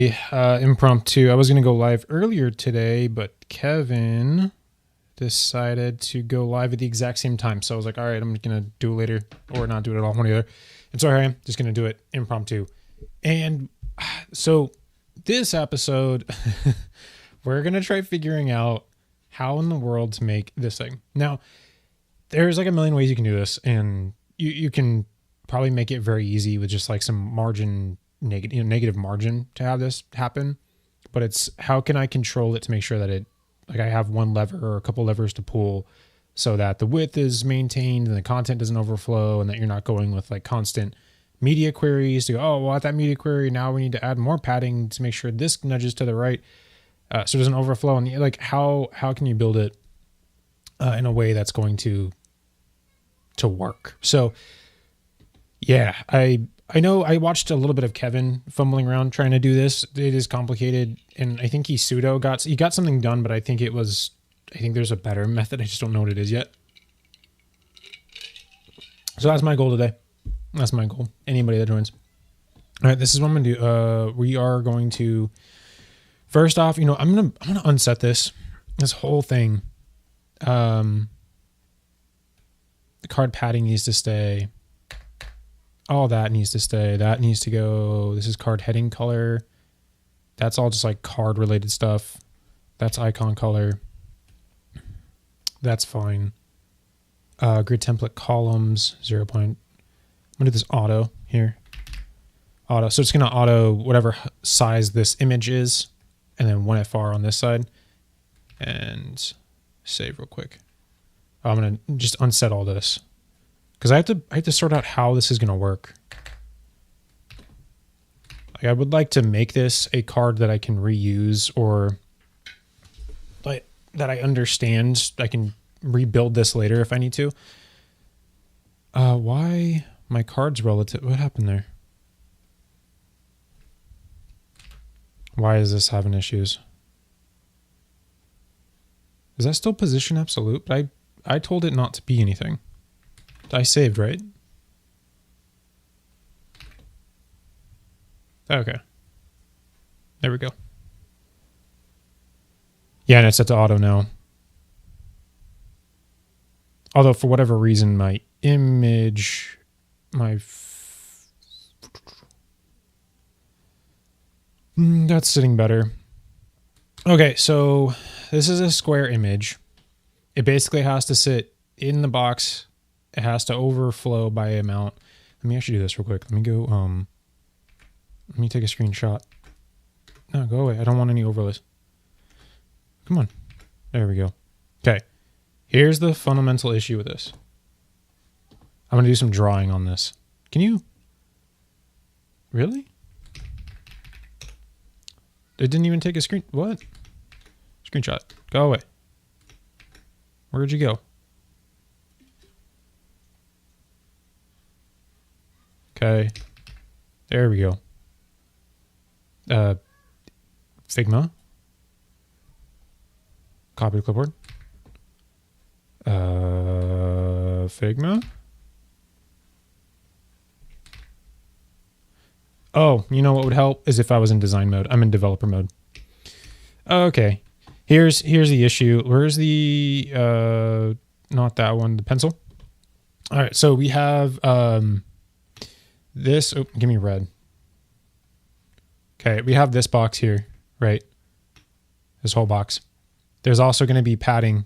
Impromptu. I was going to go live earlier today, but Kevin decided to go live at the exact same time. So I was like, all right, I'm going to do it later or not do it at all, one or the other. And so I am just going to do it impromptu. And so this episode, we're going to try figuring out how in the world to make this thing. Now, there's like a million ways you can do this, and you can probably make it very easy with just like some margin, negative margin to have this happen. But it's how can I control it to make sure that it, like I have one lever or a couple levers to pull so that the width is maintained and the content doesn't overflow, and that you're not going with like constant media queries to go, oh, well, at that media query, now we need to add more padding to make sure this nudges to the right so it doesn't overflow. And like how can you build it in a way that's going to work? So yeah, I know I watched a little bit of Kevin fumbling around trying to do this. It is complicated, and I think he got something done, but I think there's a better method. I just don't know what it is yet. So that's my goal today. That's my goal. Anybody that joins. All right, this is what I'm gonna do. We are going to first off, I'm gonna unset this whole thing. The card padding needs to stay. All that needs to stay. That needs to go. This is card heading color. That's all just like card related stuff. That's icon color. That's fine. Grid template columns, 0. I'm gonna do this auto here. Auto. So it's gonna auto whatever size this image is, and then 1FR on this side. And save real quick. I'm gonna just unset all this because I have to sort out how this is gonna work. Like I would like to make this a card that I can reuse, or like that I understand. I can rebuild this later if I need to. Why my card's relative? What happened there? Why is this having issues? Is that still position absolute? But I told it not to be anything. I saved, right? Okay. There we go. Yeah, and it's set to auto now. Although for whatever reason, my image, that's sitting better. Okay, so this is a square image. It basically has to sit in the box. It has to overflow by amount. Let me actually do this real quick. Let me go, let me take a screenshot. No, go away. I don't want any overlays. Come on. There we go. Okay. Here's the fundamental issue with this. I'm going to do some drawing on this. Can you? Really? It didn't even take a screen. What? Screenshot. Go away. Where'd you go? Okay. There we go. Figma. Copy to clipboard. Figma. Oh, you know what would help is if I was in design mode. I'm in developer mode. Okay. Here's the issue. Where's the not that one, the pencil? All right, so we have this. Oh, give me red. Okay, we have this box here, right? This whole box. There's also going to be padding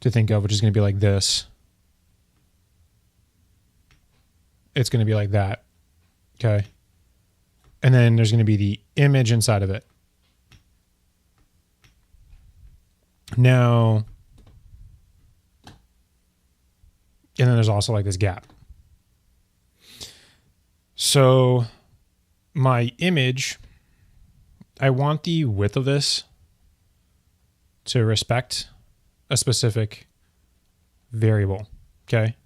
to think of, which is going to be like this. It's going to be like that. Okay. And then there's going to be the image inside of it. Now, and then there's also like this gap. So my image, I want the width of this to respect a specific variable. Okay.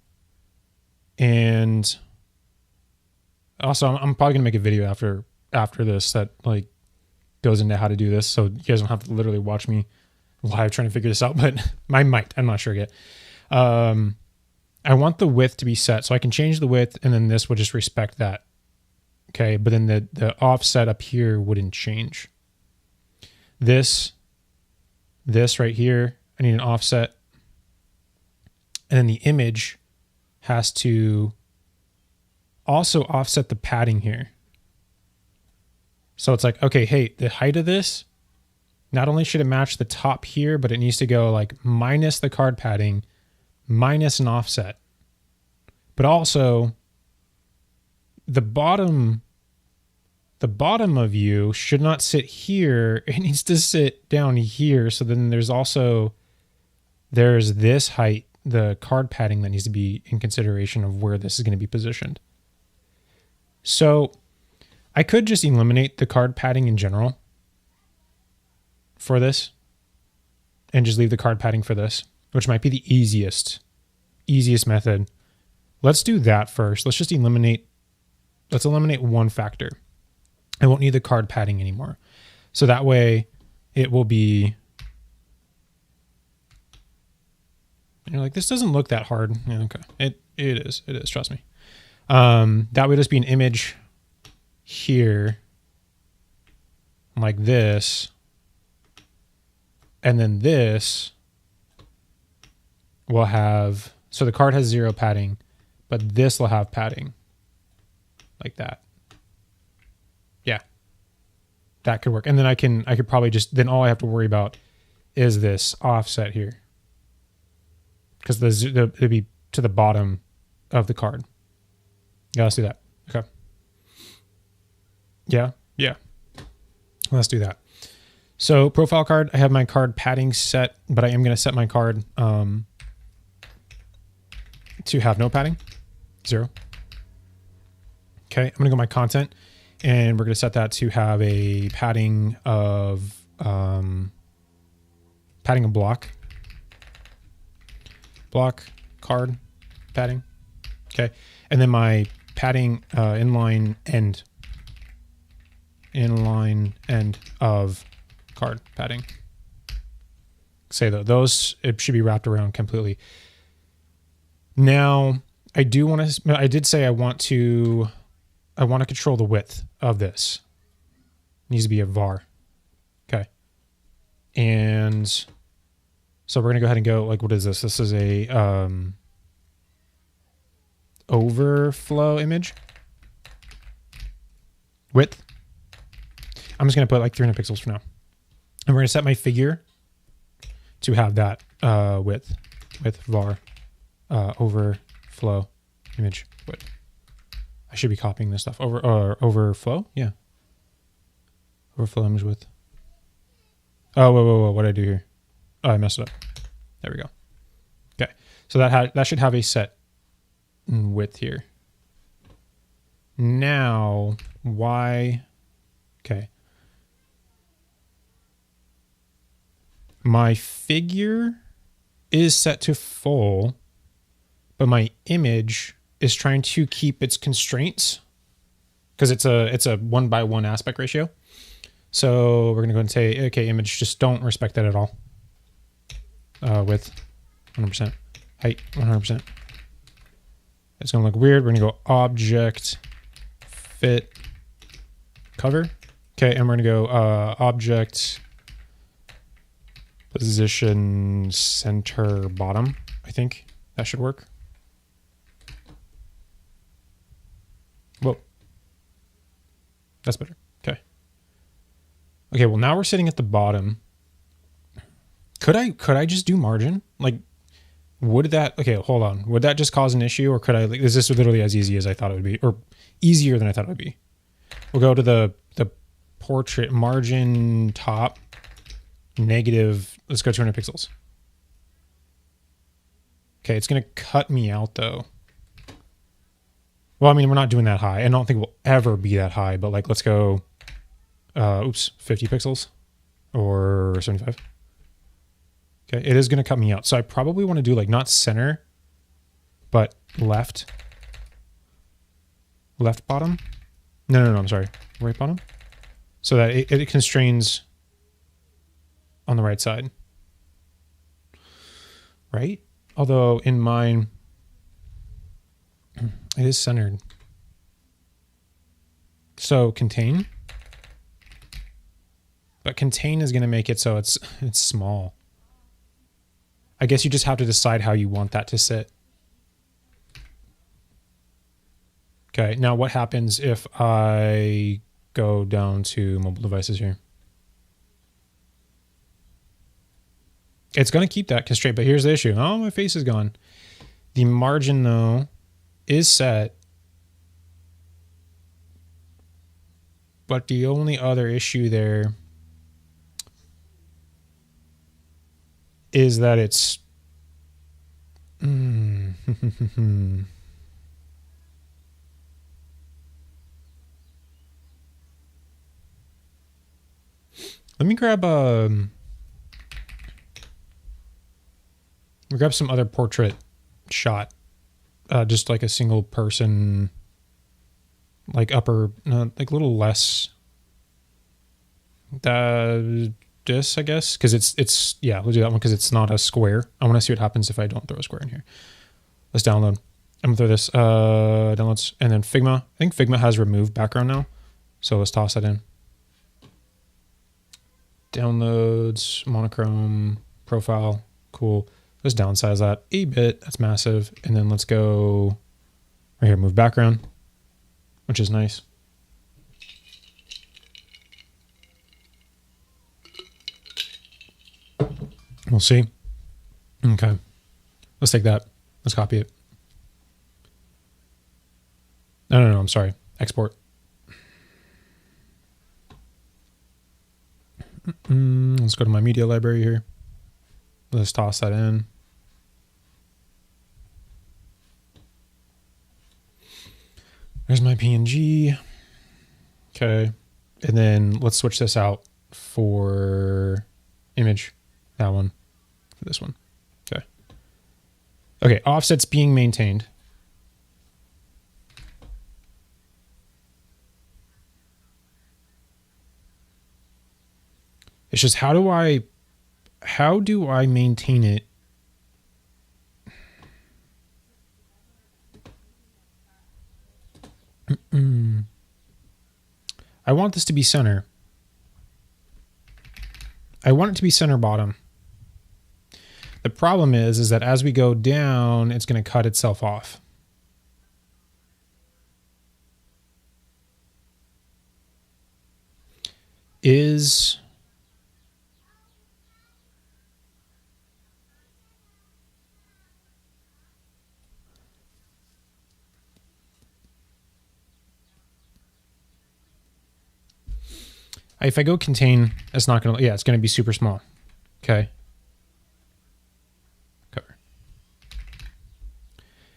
And also I'm probably gonna make a video after this that like goes into how to do this. So you guys don't have to literally watch me live trying to figure this out, but I might, I'm not sure yet. I want the width to be set so I can change the width, and then this will just respect that Okay, but then the offset up here wouldn't change. This right here, I need an offset. And then the image has to also offset the padding here. So it's like, okay, hey, the height of this, not only should it match the top here, but it needs to go like minus the card padding, minus an offset. But also the bottom of you should not sit here. It needs to sit down here. So then there's this height, the card padding that needs to be in consideration of where this is going to be positioned. So I could just eliminate the card padding in general for this and just leave the card padding for this, which might be the easiest method. Let's do that first. Let's eliminate one factor. I won't need the card padding anymore. So that way it will be, and you're like, this doesn't look that hard. Yeah, okay. It is, trust me. That would just be an image here like this. And then this will have, so the card has 0 padding, but this will have padding like that. Yeah, that could work. And then I could probably just, then all I have to worry about is this offset here, because it'd be to the bottom of the card. Yeah, let's do that. Okay. Yeah. Let's do that. So profile card, I have my card padding set, but I am going to set my card to have no padding, 0. Okay, I'm going to go my content, and we're going to set that to have a padding of block card padding. Okay, and then my padding inline end of card padding. Say that those, it should be wrapped around completely. Now I did say I want to control the width of this. It needs to be a var. Okay. And so we're going to go ahead and go, like, what is this? This is a overflow image. Width. I'm just going to put like 300 pixels for now. And we're going to set my figure to have that width with var overflow image width. I should be copying this stuff. Overflow? Yeah. Overflow image width. Oh, whoa. What did I do here? Oh, I messed it up. There we go. Okay. So that should have a set width here. Now, why? Okay. My figure is set to full, but my image is trying to keep its constraints because it's a 1:1 aspect ratio. So we're going to go and say, okay, image, just don't respect that at all. Width 100%, height 100%. It's going to look weird. We're going to go object fit cover. Okay, and we're going to go object position center bottom. I think that should work. Whoa. That's better. Okay. Okay, well now we're sitting at the bottom. Could I just do margin? Like, would that, okay, hold on. Would that just cause an issue, or could I, like, is this literally as easy as I thought it would be, or easier than I thought it would be? We'll go to the portrait margin top negative, let's go 200 pixels. Okay, it's going to cut me out though. Well, I mean, we're not doing that high. I don't think we'll ever be that high, but like, let's go, 50 pixels or 75. Okay, it is going to cut me out. So I probably want to do like not center, but left bottom. No, I'm sorry. Right bottom. So that it constrains on the right side. Right? Although in mine, it is centered. So contain. But contain is going to make it so it's small. I guess you just have to decide how you want that to sit. Okay, now what happens if I go down to mobile devices here? It's going to keep that constraint, but here's the issue. Oh, my face is gone. The margin, though, is set. But the only other issue there is that it's... Let me grab we grab some other portrait shot, just like a single person, like upper, like a little less. This, I guess, because it's yeah. We'll do that one because it's not a square. I want to see what happens if I don't throw a square in here. Let's download. I'm gonna throw this downloads and then Figma. I think Figma has removed background now, so let's toss that in. Downloads, monochrome, profile, cool. Let's downsize that a bit. That's massive. And then let's go right here, move background, which is nice. We'll see. Okay. Let's take that. Let's copy it. No, I'm sorry. Export. Let's go to my media library here. Let's toss that in. There's my PNG. Okay. And then let's switch this out for image. That one. For this one. Okay. Okay. Offset's being maintained. It's just how do I maintain it? I want this to be center. I want it to be center bottom. The problem is that as we go down, it's going to cut itself off. If I go contain, it's not going to, yeah, it's going to be super small. Okay. Cover.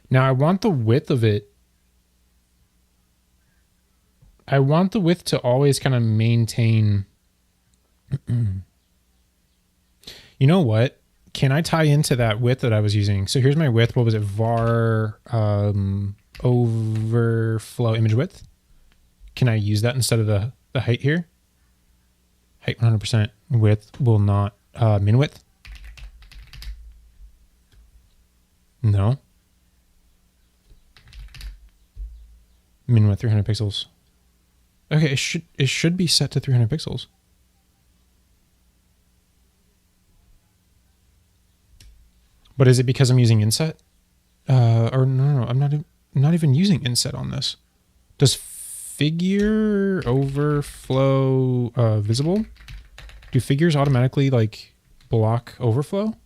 Now I want the width of it. I want the width to always kind of maintain. You know what? Can I tie into that width that I was using? So here's my width. What was it? Var overflow image width. Can I use that instead of the height here? Height 100%, width will not, min width? No. Min width 300 pixels. Okay, it should be set to 300 pixels. But is it because I'm using inset? Or no, I'm not even using inset on this. Does figure overflow visible? Do figures automatically like block overflow?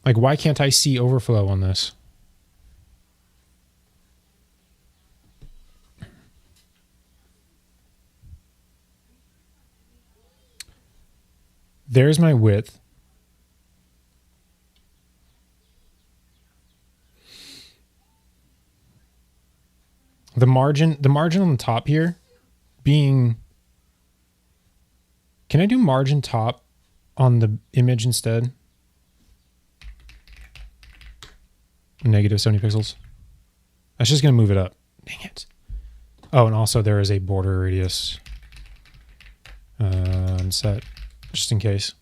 Like why can't I see overflow on this? There's my width. The margin on the top here being, can I do margin top on the image instead? Negative 70 pixels. That's just going to move it up. Dang it. Oh, and also there is a border radius set, just in case.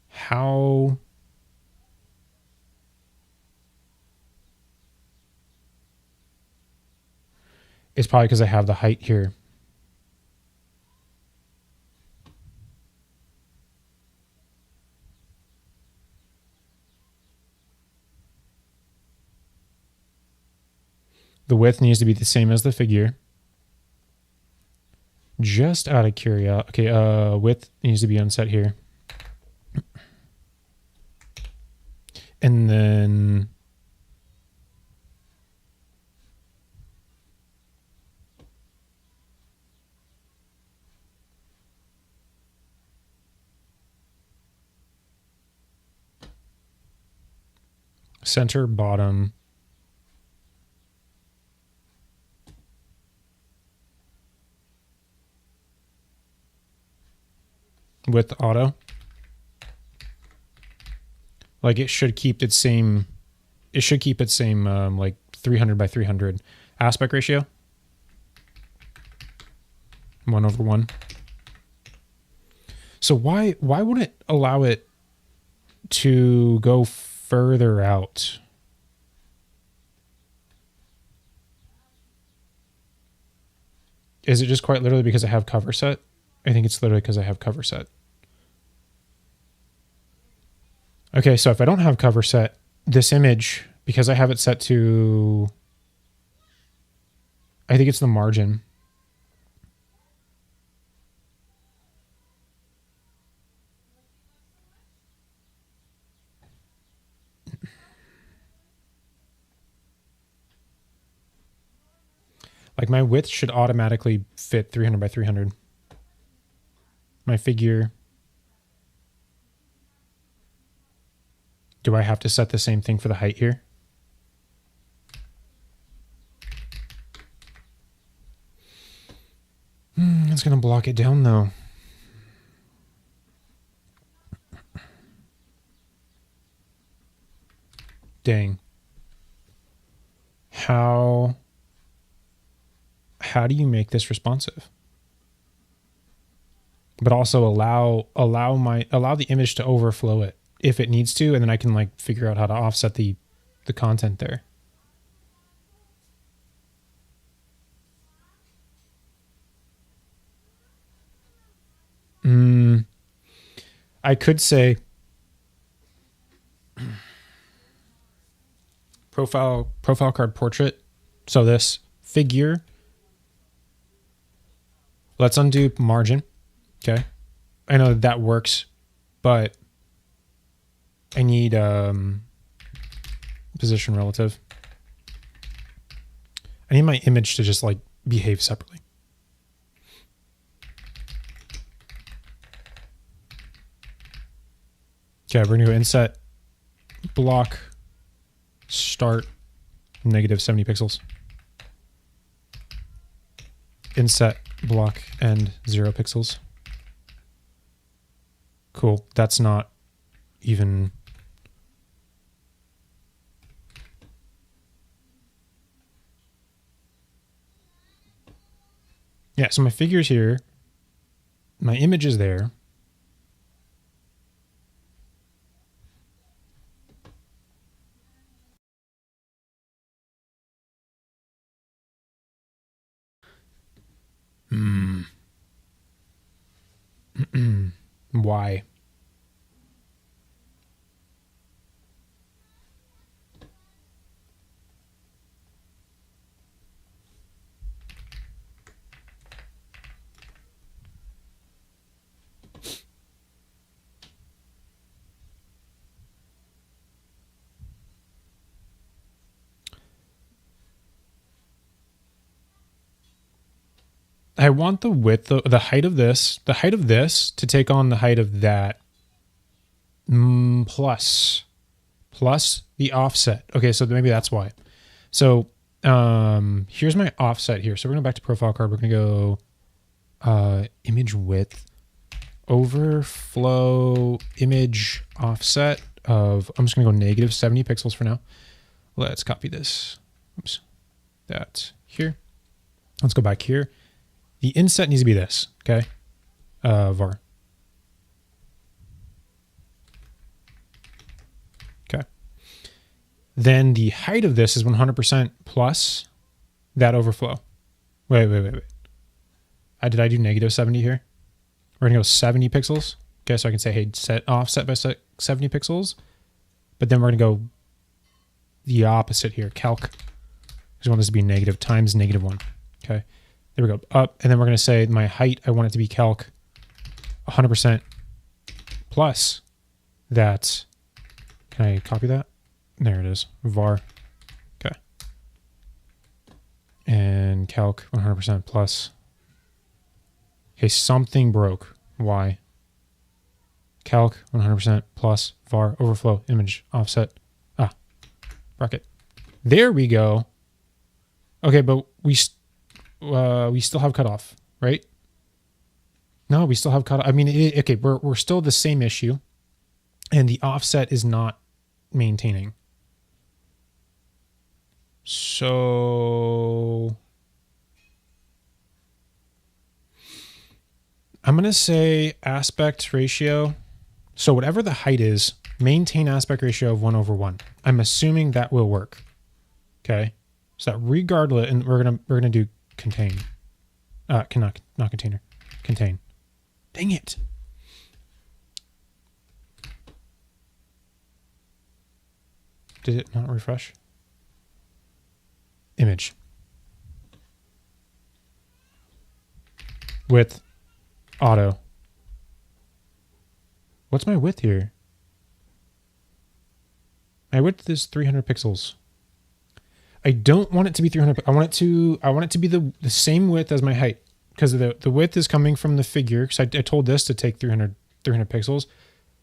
How... It's probably because I have the height here. The width needs to be the same as the figure. Just out of curiosity. Okay, width needs to be unset here. And then center bottom. Width auto. Like it should keep its same, like 300 by 300 aspect ratio. 1/1. So why wouldn't it allow it to go further out? Is it just quite literally because I have cover set? I think it's literally because I have cover set. Okay, so if I don't have cover set, this image, because I have it set to, I think it's the margin. Like my width should automatically fit 300 by 300. My figure. Do I have to set the same thing for the height here? It's going to block it down though. Dang. How do you make this responsive? But also allow the image to overflow it if it needs to, and then I can like figure out how to offset the content there. I could say profile card portrait. So this figure. Let's undo margin. Okay. I know that works, but I need position relative. I need my image to just like behave separately. Okay, we're gonna go inset, block, start, -70 pixels. Inset, block, end, 0 pixels. Cool, that's not even... Yeah, so my figure's here. My image is there. Why? I want the width, the height of this to take on the height of that, plus the offset. Okay, so maybe that's why. So here's my offset here. So we're going back to profile card. We're going to go image width, overflow image offset of, I'm just going to go -70 pixels for now. Let's copy this. Oops, that's here. Let's go back here. The inset needs to be this, okay? Var. Okay. Then the height of this is 100% plus that overflow. Wait. Did I do negative 70 here? We're gonna go 70 pixels. Okay, so I can say, hey, set offset by 70 pixels. But then we're gonna go the opposite here, calc. Because we want this to be negative times -1. Okay, there we go, up. And then we're gonna say my height, I want it to be calc 100% plus that. Can I copy that? There it is, var. Okay. And calc 100% plus. Okay, something broke. Why? Calc 100% plus var overflow image offset. Bracket. There we go. Okay, but we still have cutoff, right? No, we still have cutoff. I mean, okay, we're still the same issue, and the offset is not maintaining. So I'm going to say aspect ratio. So whatever the height is, maintain aspect ratio of 1/1. I'm assuming that will work. Okay. So that regardless, and we're going to do contain. Not container. Contain. Dang it. Did it not refresh? Image. Width. Auto. What's my width here? My width is 300 pixels. I don't want it to be 300. I want it to be the same width as my height, because the width is coming from the figure. Because I told this to take 300 pixels,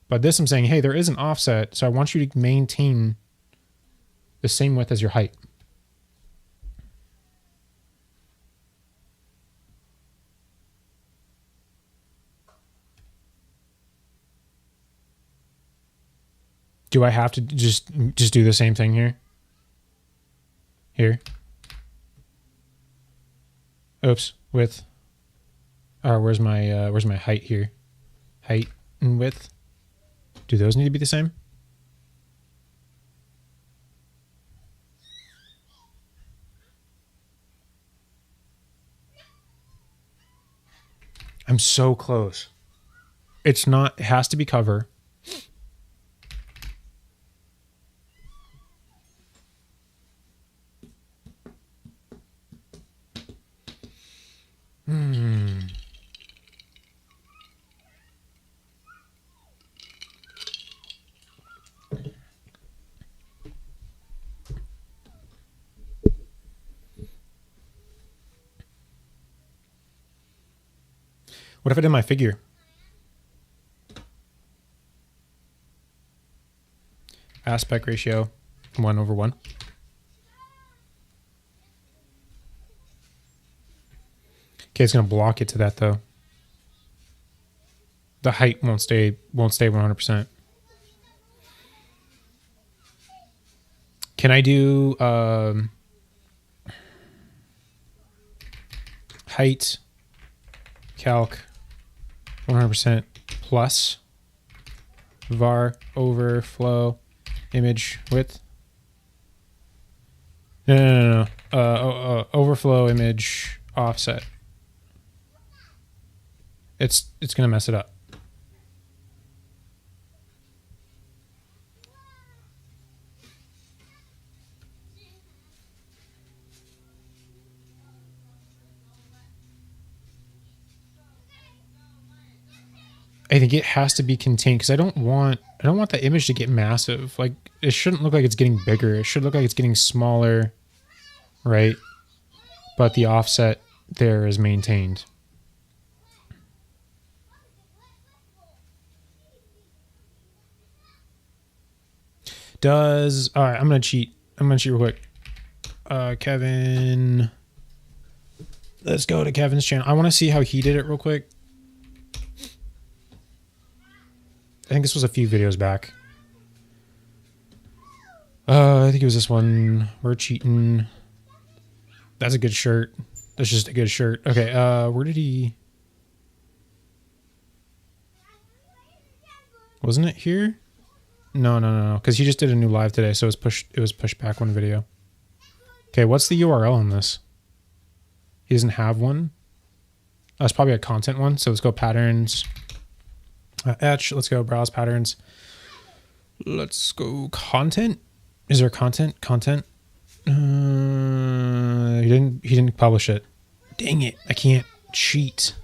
but this I'm saying, hey, there is an offset, so I want you to maintain the same width as your height. Do I have to just do the same thing here? Here. Oops, width. Where's my height here? Height and width. Do those need to be the same? I'm so close. It's not, it has to be cover. What if I did my figure? Aspect ratio 1/1. Okay, it's gonna block it to that though. The height won't stay 100%. Can I do height calc 100% plus var overflow image width? No. Overflow image offset. It's gonna mess it up. I think it has to be contained because I don't want the image to get massive. Like, it shouldn't look like it's getting bigger. It should look like it's getting smaller, right? But the offset there is maintained. All right, I'm gonna cheat. Real quick. Kevin. Let's go to Kevin's channel. I want to see how he did it real quick. I think this was a few videos back. I think it was this one. We're cheating. That's a good shirt. That's just a good shirt. Okay, where did he... Wasn't it here? No. Because he just did a new live today, so it was pushed back one video. Okay, what's the URL on this? He doesn't have one. That's probably a content one. So let's go patterns. Etch. Let's go browse patterns. Let's go content. Is there content? Content. He didn't publish it. Dang it! I can't cheat.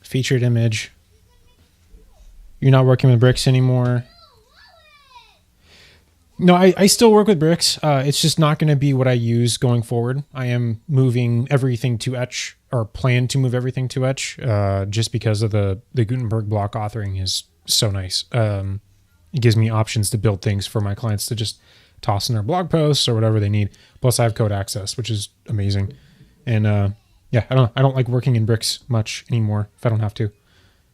Featured image. You're not working with bricks anymore. No, I still work with bricks. It's just not going to be what I use going forward. I am moving everything to Etch, or plan to move everything to Etch, just because of the Gutenberg block authoring is so nice. It gives me options to build things for my clients to just toss in their blog posts or whatever they need. Plus, I have code access, which is amazing. And yeah, I don't like working in bricks much anymore if I don't have to.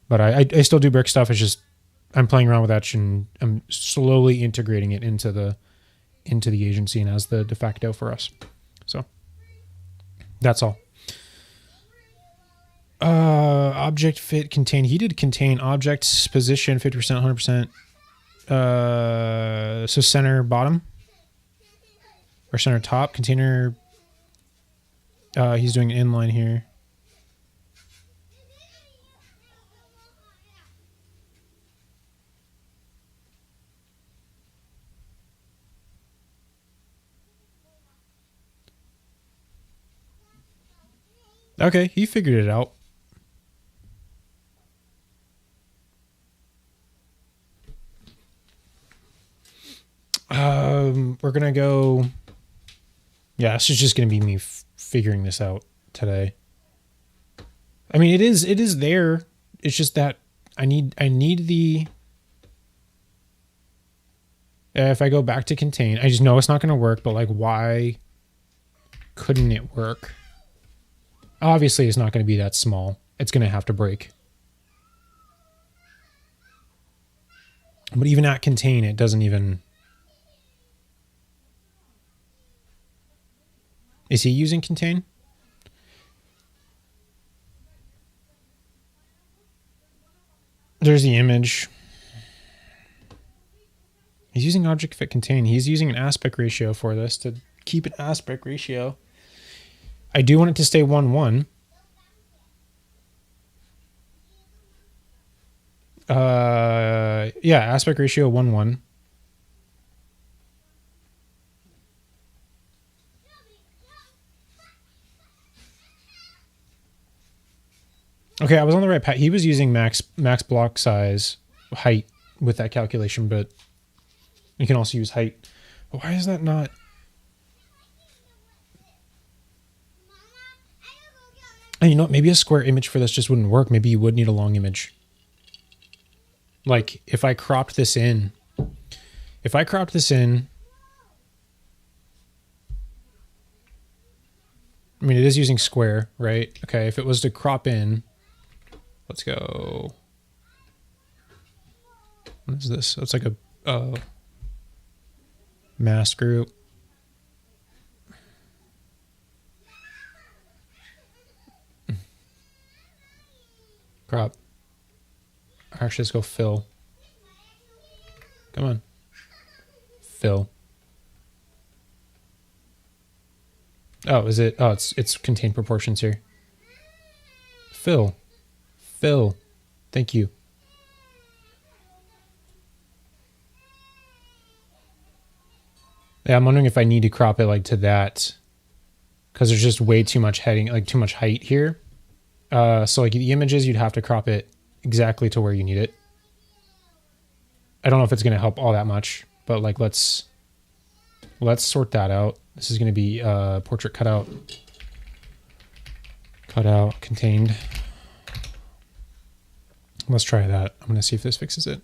But I still do brick stuff. It's just I'm playing around with Etch and I'm slowly integrating it into the agency and as the de facto for us. So that's all. Object fit contain. He did contain objects position 50%, 100%. So center bottom or center top container. He's doing an inline here. Okay, he figured it out. We're gonna go. Yeah, this is just gonna be me figuring this out today. I mean, it is there. It's just that I need the. If I go back to contain, I just know it's not gonna work. But like, why couldn't it work? Obviously, it's not going to be that small. It's going to have to break. But even at contain, it doesn't even... Is he using contain? There's the image. He's using object fit contain. He's using an aspect ratio for this to keep an aspect ratio. I do want it to stay 1:1. Yeah, aspect ratio 1:1. Okay, I was on the right path. He was using max block size height with that calculation, but you can also use height. Why is that not? And you know, maybe a square image for this just wouldn't work. Maybe you would need a long image. Like if I cropped this in, I mean, it is using square, right? Okay, if it was to crop in, let's go. What is this? It's like a mask group. Crop. Actually, let's go fill. Come on. Fill. Oh, is it? Oh, it's contained proportions here. Fill. Fill. Thank you. Yeah, I'm wondering if I need to crop it like to that, because there's just way too much heading, like too much height here. So like the images, you'd have to crop it exactly to where you need it. I don't know if it's going to help all that much, but like let's sort that out. This is going to be portrait cutout, contained. Let's try that. I'm going to see if this fixes it.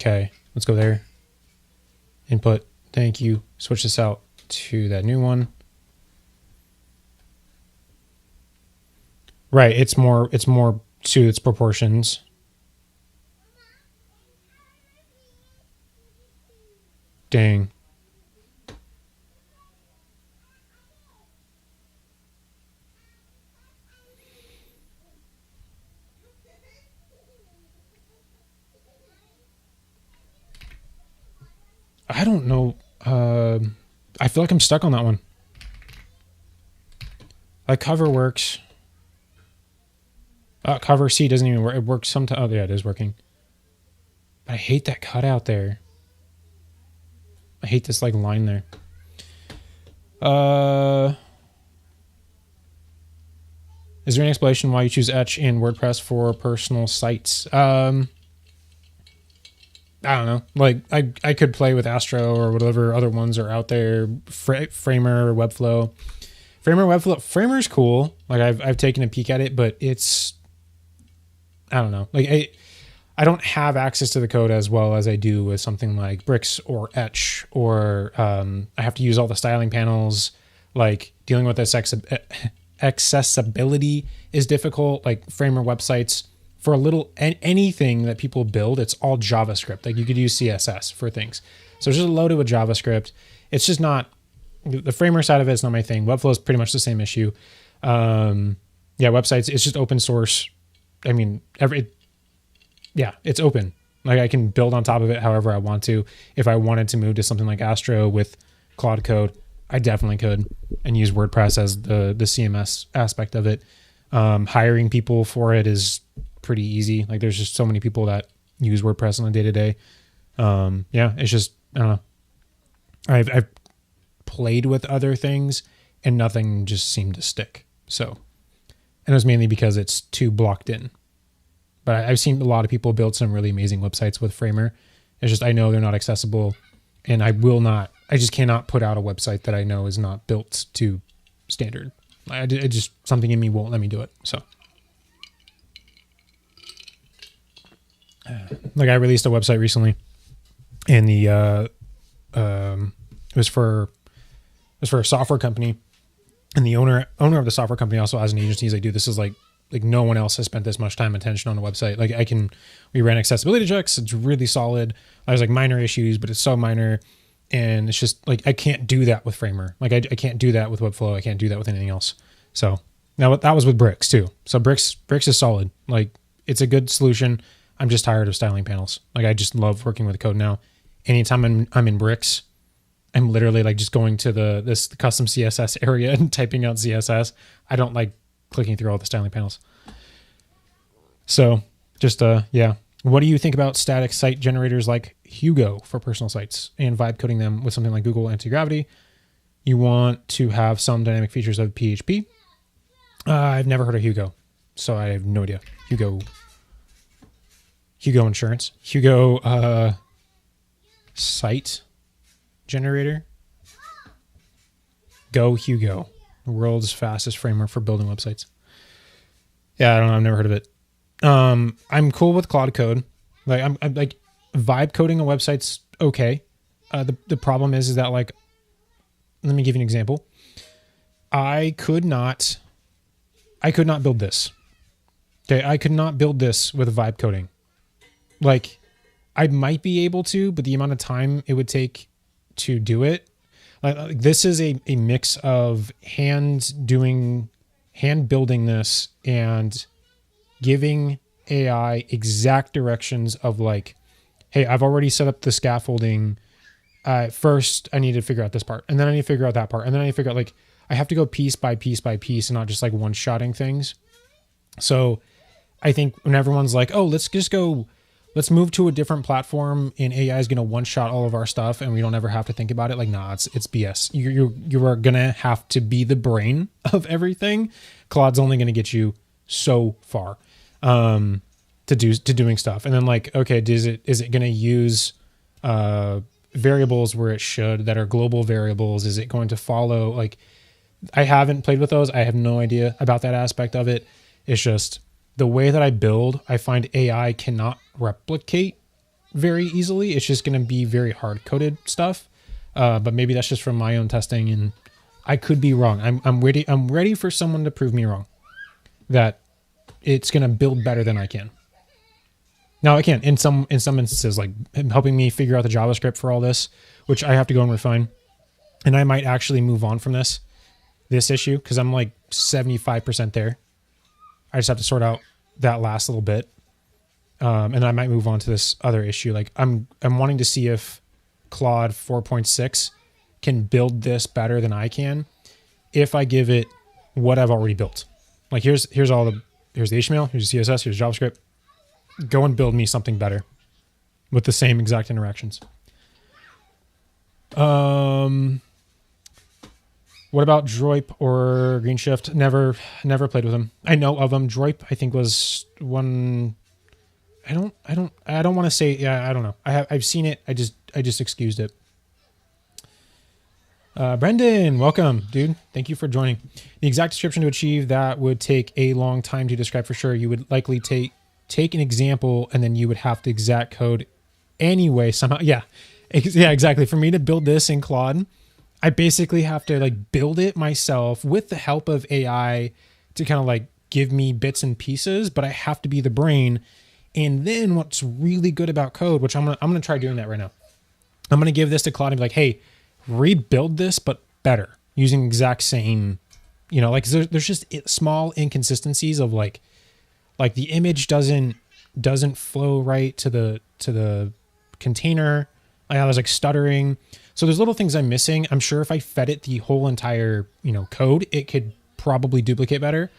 Okay, let's go there. Input, thank you. Switch this out to that new one. Right, it's more to its proportions. Dang. I feel like I'm stuck on that one. Like cover works. Cover C doesn't even work. It works sometimes. Oh yeah, it is working. But I hate that cutout there. I hate this like line there. Is there an explanation why you choose Etch in WordPress for personal sites? I don't know. Like I could play with Astro or whatever other ones are out there. Framer, Webflow. Framer's cool. Like I've taken a peek at it, but it's, I don't know. Like I don't have access to the code as well as I do with something like Bricks or Etch, or I have to use all the styling panels. Like dealing with this accessibility is difficult. Like Framer websites, for a little anything that people build, it's all JavaScript. Like you could use CSS for things. So it's just loaded with JavaScript. It's just not, the Framer side of it is not my thing. Webflow is pretty much the same issue. Yeah, websites, it's just open source. I mean, it's open. Like I can build on top of it however I want to. If I wanted to move to something like Astro with Claude Code, I definitely could, and use WordPress as the CMS aspect of it. Hiring people for it is pretty easy. Like there's just so many people that use WordPress on a day-to-day. Yeah, it's just, I don't know. I've played with other things and nothing just seemed to stick. So, and it was mainly because it's too blocked in. But I've seen a lot of people build some really amazing websites with Framer. It's just, I know they're not accessible, and I just cannot put out a website that I know is not built to standard. It just, something in me won't let me do it. So, like I released a website recently, and it was for a software company, and the owner of the software company also has an agency. He's like, dude, this is like no one else has spent this much time and attention on a website. Like we ran accessibility checks. It's really solid. I was like minor issues, but it's so minor. And it's just like, I can't do that with Framer. Like I can't do that with Webflow. I can't do that with anything else. So now that was with Bricks too. So Bricks is solid. Like it's a good solution. I'm just tired of styling panels. Like I just love working with the code now. Anytime I'm in Bricks, I'm literally like just going to this custom CSS area and typing out CSS. I don't like clicking through all the styling panels. So just, yeah. What do you think about static site generators like Hugo for personal sites and vibe coding them with something like Google Anti-Gravity? You want to have some dynamic features of PHP. I've never heard of Hugo, so I have no idea. Hugo Insurance. Hugo site generator. Go Hugo. The world's fastest framework for building websites. Yeah, I don't know. I've never heard of it. I'm cool with Claude Code. Like I'm like vibe coding a website's okay. The problem is that like, let me give you an example. I could not build this. Okay, I could not build this with vibe coding. Like, I might be able to, but the amount of time it would take to do it. Like this is a mix of hand building this and giving AI exact directions of like, hey, I've already set up the scaffolding. First, I need to figure out this part, and then I need to figure out that part, and then I need to figure out like, I have to go piece by piece by piece and not just like one-shotting things. So I think when everyone's like, oh, let's move to a different platform and AI is going to one-shot all of our stuff and we don't ever have to think about it. Like, nah, it's BS. You are going to have to be the brain of everything. Claude's only going to get you so far to doing stuff. And then like, okay, is it going to use variables where it should, that are global variables? Is it going to follow? Like, I haven't played with those. I have no idea about that aspect of it. It's just the way that I build, I find AI cannot replicate very easily. It's just going to be very hard-coded stuff. But maybe that's just from my own testing, and I could be wrong. I'm ready for someone to prove me wrong, that it's going to build better than I can. Now I can in some instances, like helping me figure out the JavaScript for all this, which I have to go and refine. And I might actually move on from this issue, because I'm like 75% there. I just have to sort out that last little bit. And I might move on to this other issue. Like I'm wanting to see if Claude 4.6 can build this better than I can if I give it what I've already built. Like here's the HTML, here's the CSS, here's JavaScript. Go and build me something better with the same exact interactions. What about Droip or GreenShift? Never played with them. I know of them. Droip, I think, was one. I don't want to say. Yeah, I don't know. I've seen it. I just excused it. Brendan, welcome, dude. Thank you for joining. The exact description to achieve that would take a long time to describe for sure. You would likely take an example and then you would have to exact code anyway somehow. Yeah, exactly. For me to build this in Claude, I basically have to like build it myself with the help of AI to kind of like give me bits and pieces, but I have to be the brain. And then what's really good about code, which I'm gonna try doing that right now. I'm gonna give this to Claude and be like, hey, rebuild this, but better using the exact same, like there's just small inconsistencies of like the image doesn't flow right to the container. There's like stuttering. So there's little things I'm missing. I'm sure if I fed it the whole entire, code, it could probably duplicate better,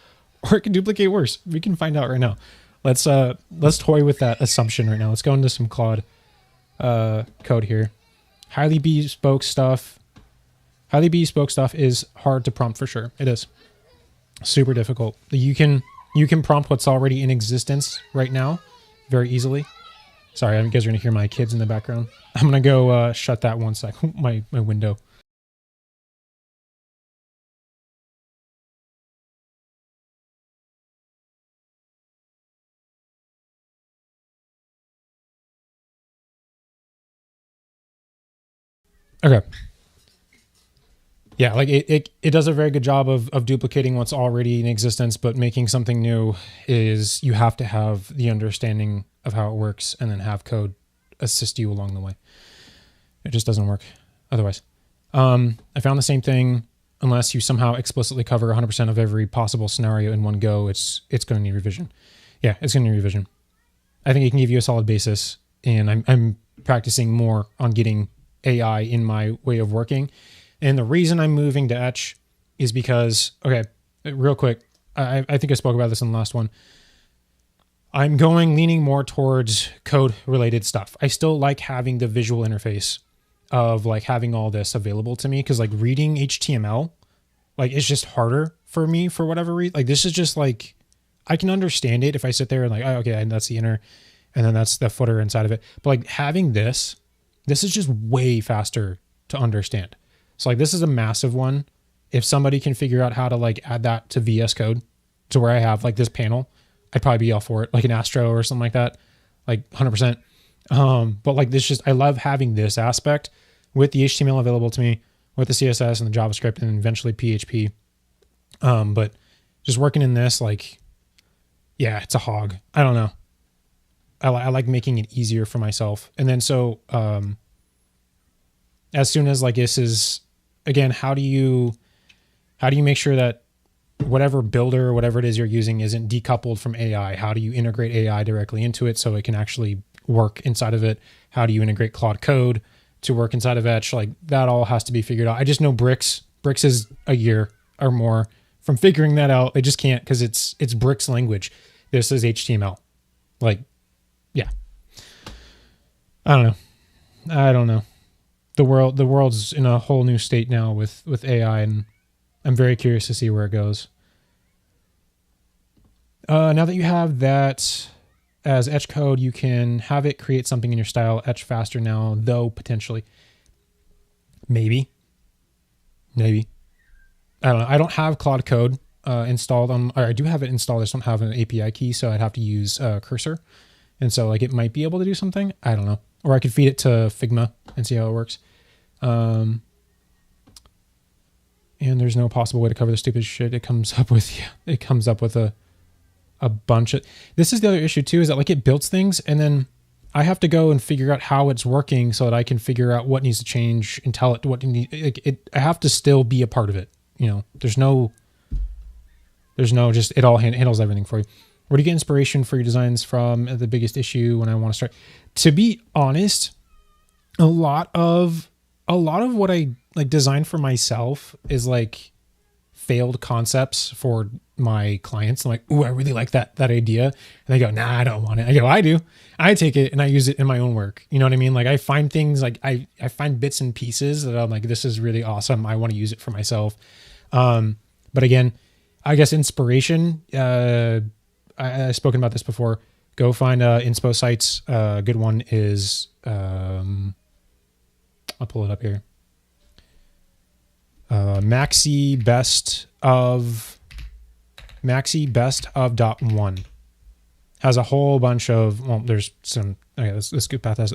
or it could duplicate worse. We can find out right now. Let's toy with that assumption right now. Let's go into some Claude code here. Highly bespoke stuff. Highly bespoke stuff is hard to prompt for sure. It is super difficult. You can prompt what's already in existence right now very easily. Sorry, you guys are gonna hear my kids in the background. I'm gonna go shut that one sec. My window. Okay. Yeah, like it does a very good job of duplicating what's already in existence, but making something new is you have to have the understanding of how it works and then have code assist you along the way. It just doesn't work otherwise. I found the same thing. Unless you somehow explicitly cover 100% of every possible scenario in one go, it's going to need revision. Yeah, it's going to need revision. I think it can give you a solid basis, and I'm practicing more on getting AI in my way of working. And the reason I'm moving to Etch is because, okay, real quick, I think I spoke about this in the last one. I'm leaning more towards code related stuff. I still like having the visual interface of like having all this available to me, because like reading HTML, like it's just harder for me for whatever reason. Like this is just like, I can understand it if I sit there and like, oh, okay, and that's the inner, and then that's the footer inside of it. But like having this is just way faster to understand. So like this is a massive one. If somebody can figure out how to like add that to VS Code to where I have like this panel, I'd probably be all for it, like an Astro or something like that, like 100%. But like this I love having this aspect with the HTML available to me, with the CSS and the JavaScript and eventually PHP. But just working in this, like, yeah, it's a hog. I don't know. I like making it easier for myself. And then so as soon as like this is, again, how do you make sure that whatever builder, whatever it is you're using isn't decoupled from AI? How do you integrate AI directly into it so it can actually work inside of it? How do you integrate Claude Code to work inside of Etch? Like that all has to be figured out. I just know Bricks is a year or more from figuring that out. They just can't, because it's Bricks language. This is HTML. Like, yeah. I don't know. The world's in a whole new state now with AI, and I'm very curious to see where it goes. Now that you have that as Etch code, you can have it create something in your style. Etch faster now, though, potentially. Maybe. I don't know. I don't have Claude Code installed on, or I do have it installed. I just don't have an API key, so I'd have to use Cursor. And so like it might be able to do something. I don't know. Or I could feed it to Figma and see how it works. And there's no possible way to cover the stupid shit it comes up with. Yeah, it comes up with a bunch of, this is the other issue too, is that like it builds things and then I have to go and figure out how it's working so that I can figure out what needs to change and tell it what to need. I have to still be a part of it. There's no just, it all handles everything for you. Where do you get inspiration for your designs from? The biggest issue when I want to start, to be honest, a lot of what I like design for myself is like failed concepts for my clients. I'm like, ooh, I really like that idea. And they go, nah, I don't want it. I go, I do. I take it and I use it in my own work. You know what I mean? Like I find things like I find bits and pieces that I'm like, this is really awesome. I want to use it for myself. But again, I guess inspiration, I've spoken about this before. Go find inspo sites. A good one is, I'll pull it up here. Maxi best of .1 has a whole bunch of, well, there's some, okay, let's scoop past that.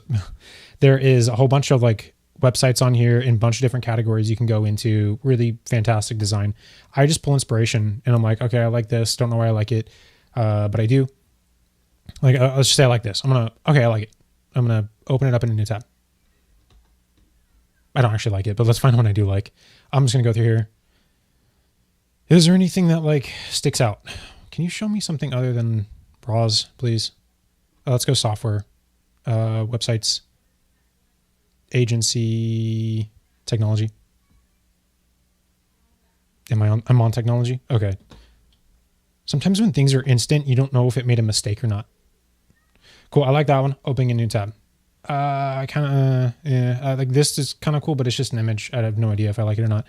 There is a whole bunch of like websites on here in a bunch of different categories you can go into. Really fantastic design. I just pull inspiration and I'm like, okay, I like this. Don't know why I like it. But I do. Like, let's just say I like this. I like it. I'm going to open it up in a new tab. I don't actually like it, but let's find one I do like. I'm just going to go through here. Is there anything that like sticks out? Can you show me something other than bras, please? Let's go software, websites, agency, technology. I'm on technology? Okay. Sometimes when things are instant, you don't know if it made a mistake or not. Cool. I like that one. Opening a new tab. I kind of, yeah, like this is kind of cool, but it's just an image. I have no idea if I like it or not.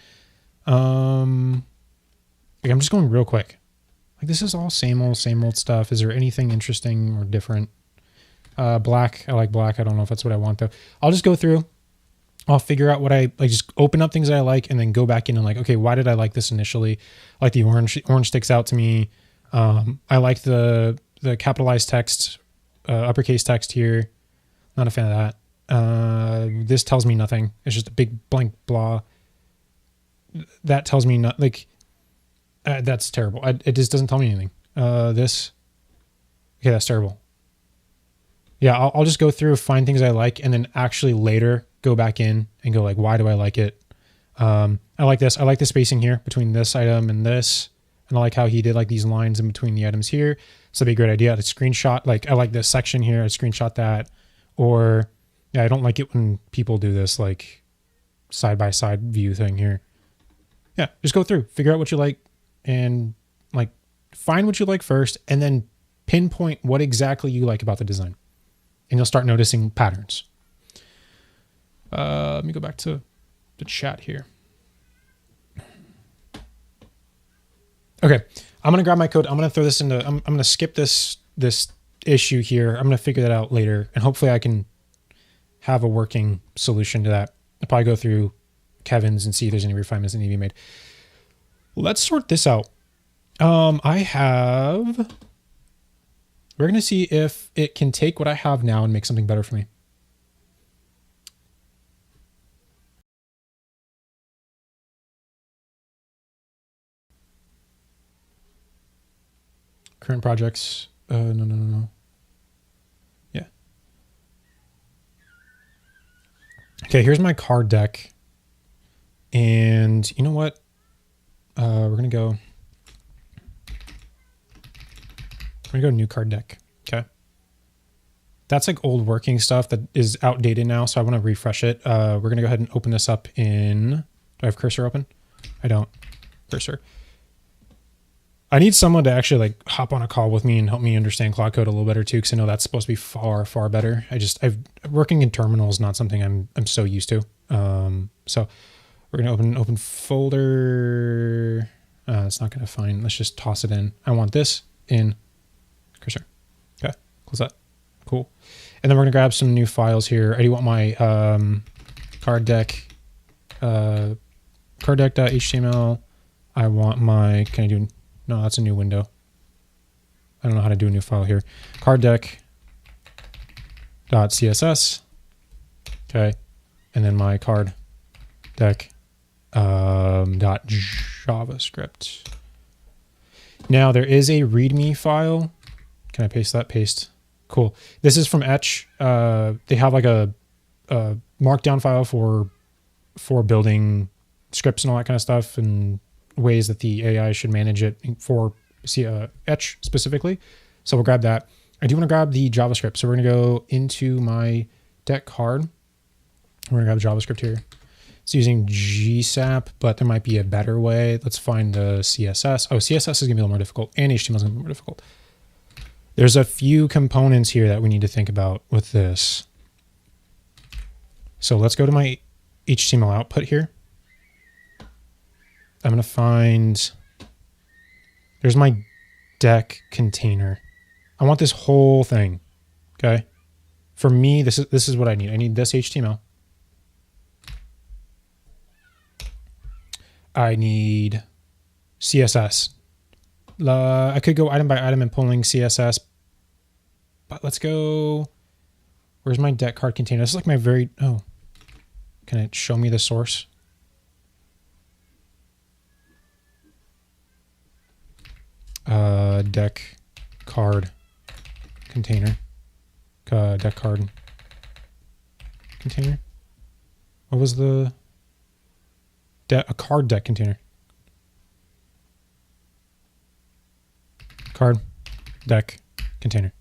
Like I'm just going real quick. Like this is all same old stuff. Is there anything interesting or different? Black. I like black. I don't know if that's what I want though. I'll just go through. I'll figure out what I like, just open up things that I like and then go back in and like, okay, why did I like this initially? Like the orange sticks out to me. I like the capitalized text, uppercase text here. Not a fan of that. This tells me nothing. It's just a big blank blah. That tells me not like, that's terrible. It just doesn't tell me anything. This, okay, that's terrible. Yeah, I'll just go through, find things I like, and then actually later go back in and go like, why do I like it? I like this. I like the spacing here between this item and this. And I like how he did like these lines in between the items here. So that'd be a great idea to screenshot. Like I like this section here. I screenshot that. Or yeah, I don't like it when people do this like side by side view thing here. Yeah, just go through, figure out what you like and like find what you like first and then pinpoint what exactly you like about the design. And you'll start noticing patterns. Let me go back to the chat here. Okay, I'm going to grab my code. I'm going to throw this into, I'm going to skip this issue here. I'm going to figure that out later. And hopefully I can have a working solution to that. I'll probably go through Kevin's and see if there's any refinements that need to be made. Let's sort this out. We're going to see if it can take what I have now and make something better for me. Current projects. No. Yeah. Okay, here's my card deck. And you know what? We're going to go new card deck. Okay. That's like old working stuff that is outdated now. So I want to refresh it. We're going to go ahead and open this up in, do I have cursor open? I don't. Cursor. I need someone to actually like hop on a call with me and help me understand cloud code a little better too. Cause I know that's supposed to be far, far better. Working in terminal is not something I'm so used to. So we're going to open folder. It's not going to find, let's just toss it in. I want this in cursor. Okay. Close that. Cool. And then we're going to grab some new files here. I do want my, card deck, carddeck.html. I want my, can I do, no, that's a new window. I don't know how to do a new file here. Carddeck.css. Okay. And then my card deck .javascript. Now there is a README file. Can I paste that? Paste. Cool. This is from Etch. They have like a markdown file for building scripts and all that kind of stuff and ways that the AI should manage it for Etch specifically. So we'll grab that. I do want to grab the JavaScript. So we're going to go into my deck card. We're going to grab JavaScript here. It's using GSAP, but there might be a better way. Let's find the CSS. Oh, CSS is gonna be a little more difficult, and HTML is gonna be more difficult. There's a few components here that we need to think about with this. So let's go to my HTML output here. I'm gonna find, there's my deck container. I want this whole thing, okay? For me, this is what I need. I need this HTML. I need CSS. I could go item by item and pulling CSS, but let's go, where's my deck card container? This is like my very, oh, can it show me the source? Deck card container. Deck card container. What was the a card deck container? Card deck container.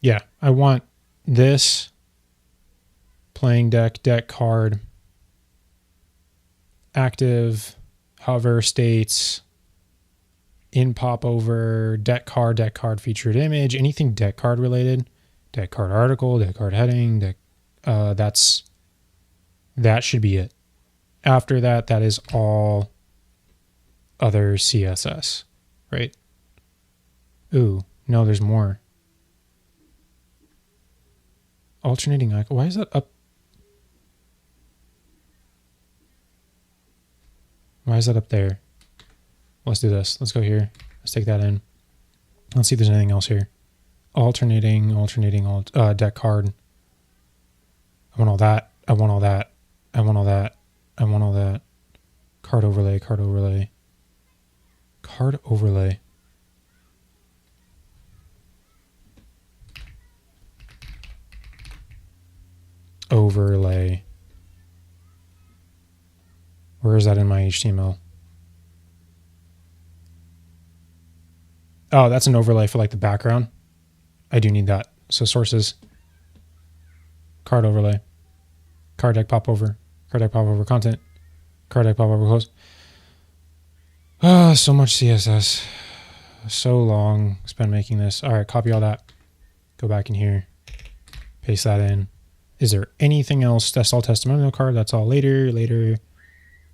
Yeah, I want this playing deck, deck card, active, hover states, in popover, deck card featured image, anything deck card related, deck card article, deck card heading, deck, that should be it. After that, that is all other CSS, right? Ooh, no, there's more. Alternating icon. Why is that up? Why is that up there? Let's do this. Let's go here. Let's take that in. Let's see if there's anything else here. Alternating, deck card. I want all that. I want all that. I want all that. I want all that. Card overlay, card overlay. Card overlay. Overlay. Where is that in my HTML? Oh, that's an overlay for like the background. I do need that. So sources, card overlay, card deck popover, card deck popover content, card deck popover close. Oh, so much CSS. So long spent making this. All right, copy all that. Go back in here, paste that in. Is there anything else? That's all testimonial card. That's all later.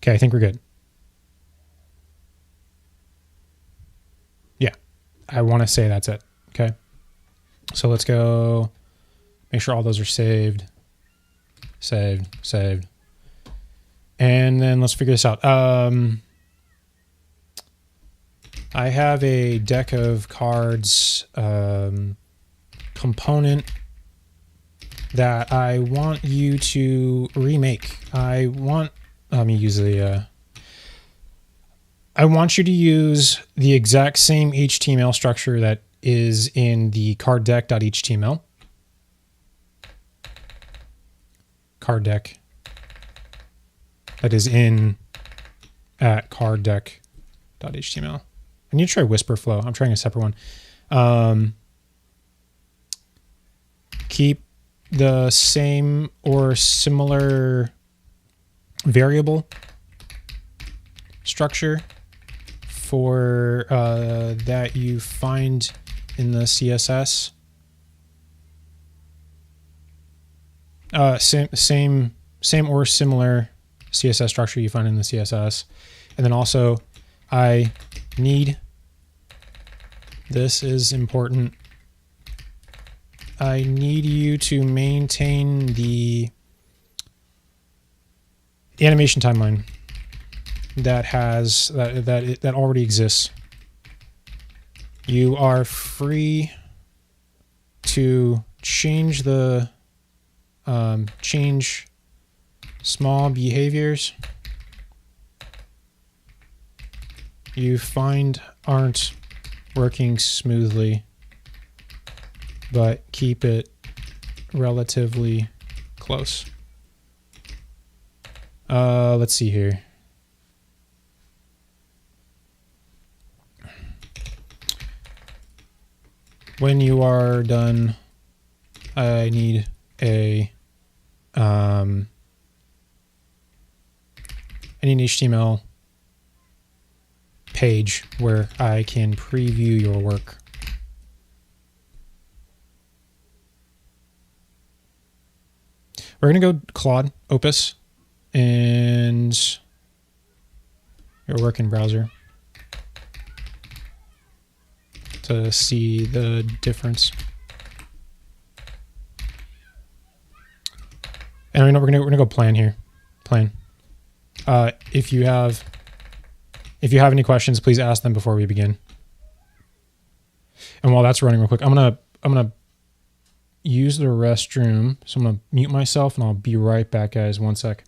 Okay, I think we're good. Yeah, I want to say that's it. Okay, so let's go make sure all those are saved. And then let's figure this out. I have a deck of cards component that I want you to remake. I want you to use the exact same HTML structure that is in the card deck.html. Card deck that is in at card deck.html. I need to try Whisper Flow. I'm trying a separate one. Keep the same or similar variable structure for that you find in the CSS. Same or similar CSS structure you find in the CSS. And then also I need, this is important, I need you to maintain the animation timeline that has that already exists. You are free to change the change small behaviors you find aren't working smoothly, but keep it relatively close. Let's see here. When you are done I need a I need an HTML page where I can preview your work. We're going to go Claude, Opus, and your work in browser to see the difference. And we're gonna go plan here. Plan. If you have any questions, please ask them before we begin. And while that's running real quick, I'm gonna use the restroom. So I'm gonna mute myself and I'll be right back, guys. 1 sec.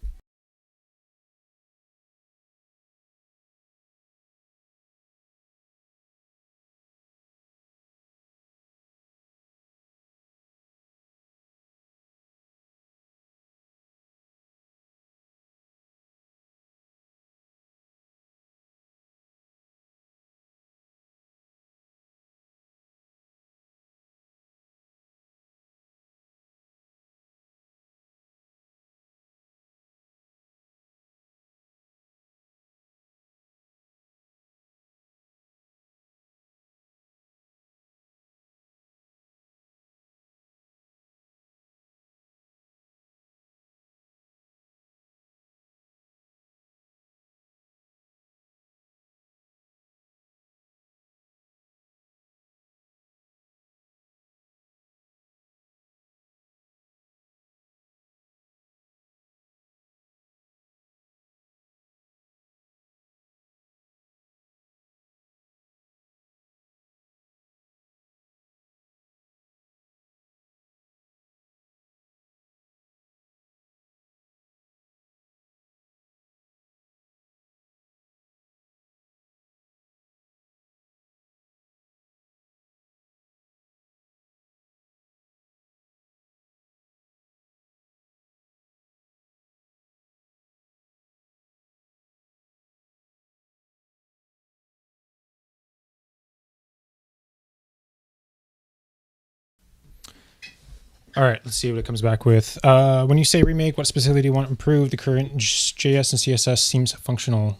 All right, let's see what it comes back with. When you say remake, what specifically do you want improved? The current JS and CSS seems functional.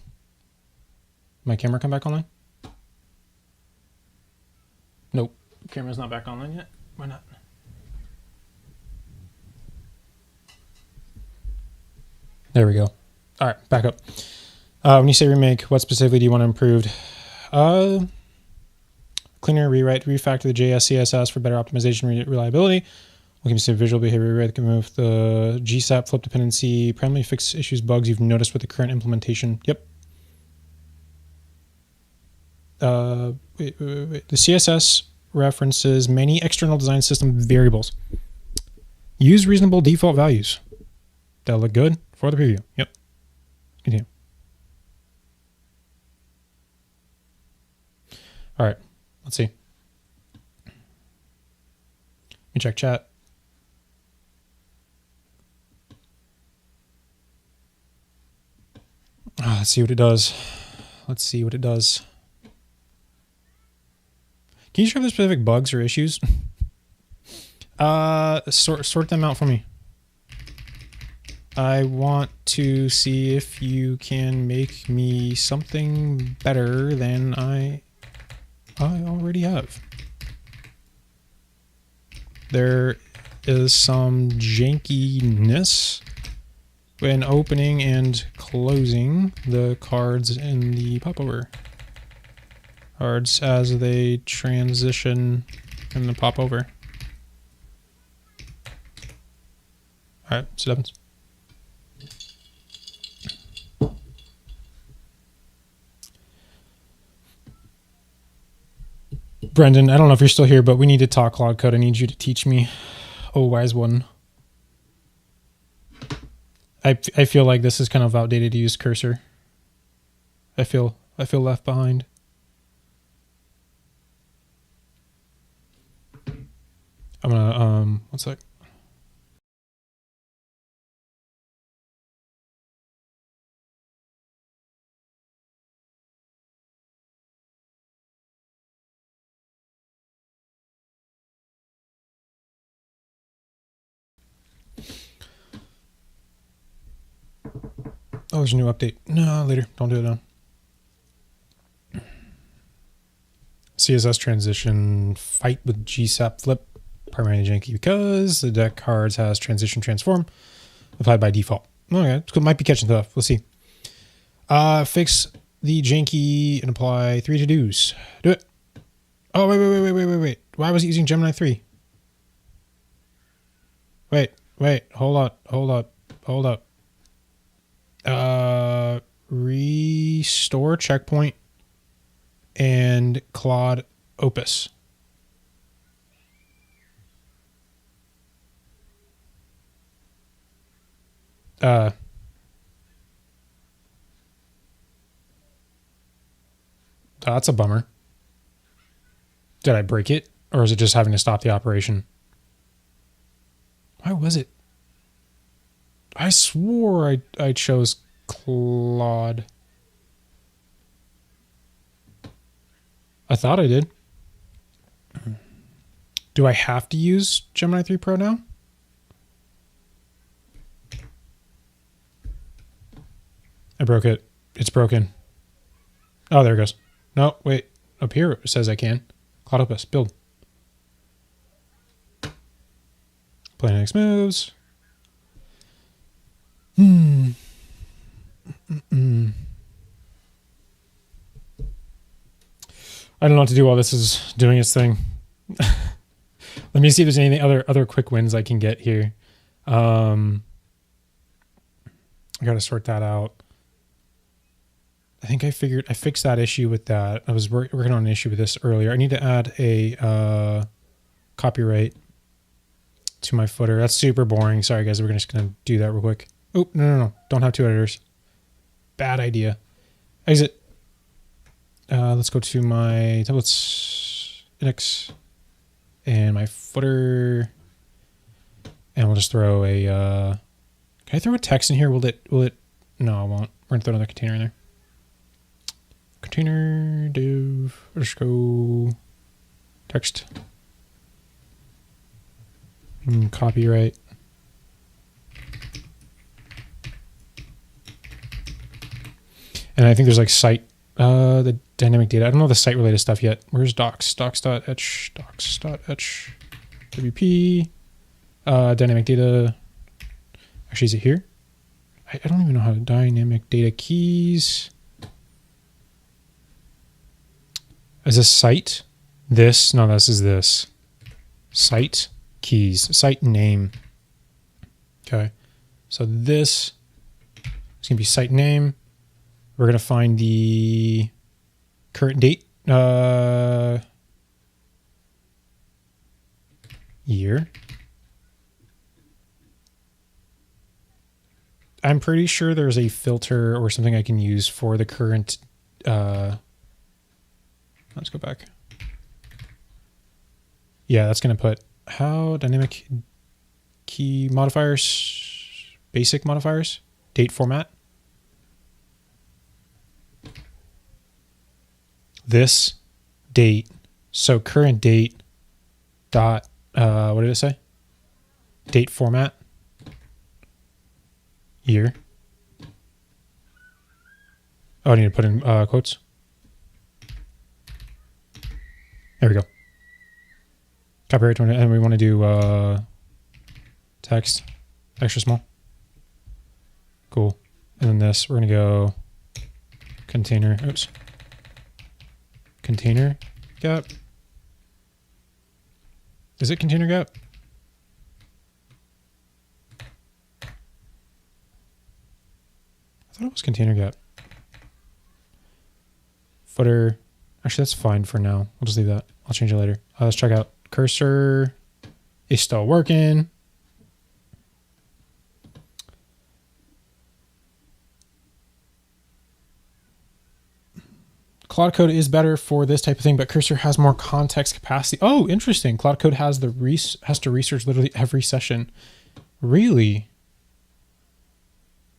My camera come back online? Nope. Camera's not back online yet. Why not? There we go. All right, back up. When you say remake, what specifically do you want improved? Cleaner, rewrite, refactor the JS, CSS for better optimization, reliability. We can see visual behavior rewrite, can move the GSAP flip dependency, primarily fix issues, bugs you've noticed with the current implementation. Yep. The CSS references many external design system variables. Use reasonable default values. That'll look good for the preview. Yep. Continue. All right. Let's see. Let me check chat. Let's see what it does. Let's see what it does. Can you show the specific bugs or issues? Sort them out for me. I want to see if you can make me something better than I already have. There is some jankiness when opening and closing the cards in the popover cards as they transition in the popover. All right, so that happens. Brendan, I don't know if you're still here, but we need to talk Claude Code. I need you to teach me. Oh, wise one. I feel like this is kind of outdated to use cursor. I feel left behind. I'm gonna 1 sec. Oh, there's a new update. No, later. Don't do it now. CSS transition fight with GSAP flip. Primarily janky because the deck cards has transition transform applied by default. Okay, it might be catching stuff. We'll see. Fix the janky and apply 3 to-dos. Do it. Oh, wait. Why was it using Gemini 3? Wait. Hold up. Restore checkpoint and Claude Opus. That's a bummer. Did I break it? Or is it just having to stop the operation? Why was it? I swore I chose Claude. I thought I did. Do I have to use Gemini 3 Pro now? I broke it. It's broken. Oh, there it goes. No, wait. Up here it says I can. Cloud Opus. Build. Play next moves. I don't know what to do while this is doing its thing. Let me see if there's any other quick wins I can get here. I got to sort that out. I think I fixed that issue with that. I was working on an issue with this earlier. I need to add a copyright to my footer. That's super boring. Sorry, guys. We're just going to do that real quick. Oh, no. Don't have 2 editors. Bad idea. Exit. Let's go to my templates, index, and my footer. And we'll just throw a... can I throw a text in here? Will it... No, I won't. We're going to throw another container in there. Container div underscore text copyright. And I think there's like site the dynamic data. I don't know the site related stuff yet. Where's docs? Docs.etch WP dynamic data. Actually, is it here? I don't even know how to dynamic data keys. Is this site? This? No, this is this. Site keys. Site name. Okay. So this is going to be site name. We're going to find the current date. Year. I'm pretty sure there's a filter or something I can use for the current... let's go back. Yeah, that's going to put how dynamic key modifiers, basic modifiers, date format. This date. So current date dot, what did it say? Date format. Year. Oh, I need to put in quotes. There we go. Copyright 20, and we want to do text extra small. Cool. And then this, we're going to go container. Oops. Container gap. Is it container gap? I thought it was container gap. Footer. Actually, that's fine for now. We'll just leave that. I'll change it later. Let's check out cursor. Is still working. Cloud Code is better for this type of thing, but Cursor has more context capacity. Oh, interesting. Cloud Code has to research literally every session. Really?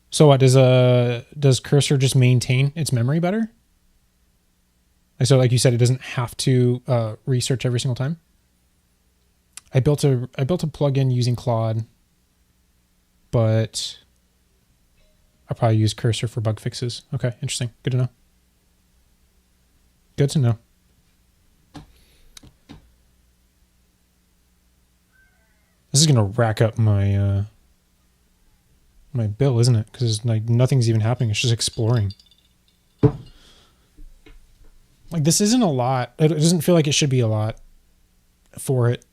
So what does Cursor just maintain its memory better? So like you said, it doesn't have to research every single time. I built a plugin using Claude, but I'll probably use cursor for bug fixes. Okay, interesting. Good to know. Good to know. This is gonna rack up my my bill, isn't it? Because like nothing's even happening. It's just exploring. Like this isn't a lot. It doesn't feel like it should be a lot for it.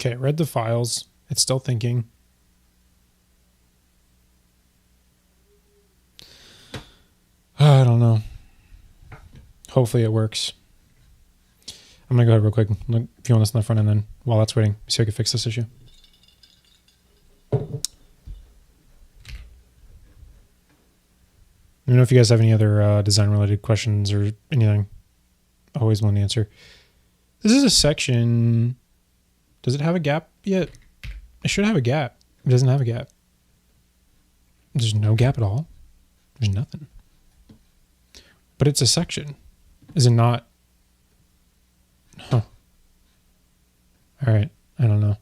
Okay, read the files. It's still thinking. I don't know. Hopefully it works. I'm going to go ahead real quick. Look, if you want this in the front end, then while that's waiting, see if I can fix this issue. Let me know if you guys have any other design-related questions or anything. Always willing to answer. This is a section. Does it have a gap yet? It should have a gap. It doesn't have a gap. There's no gap at all. There's nothing. But it's a section. Is it not? Huh. All right. I don't know.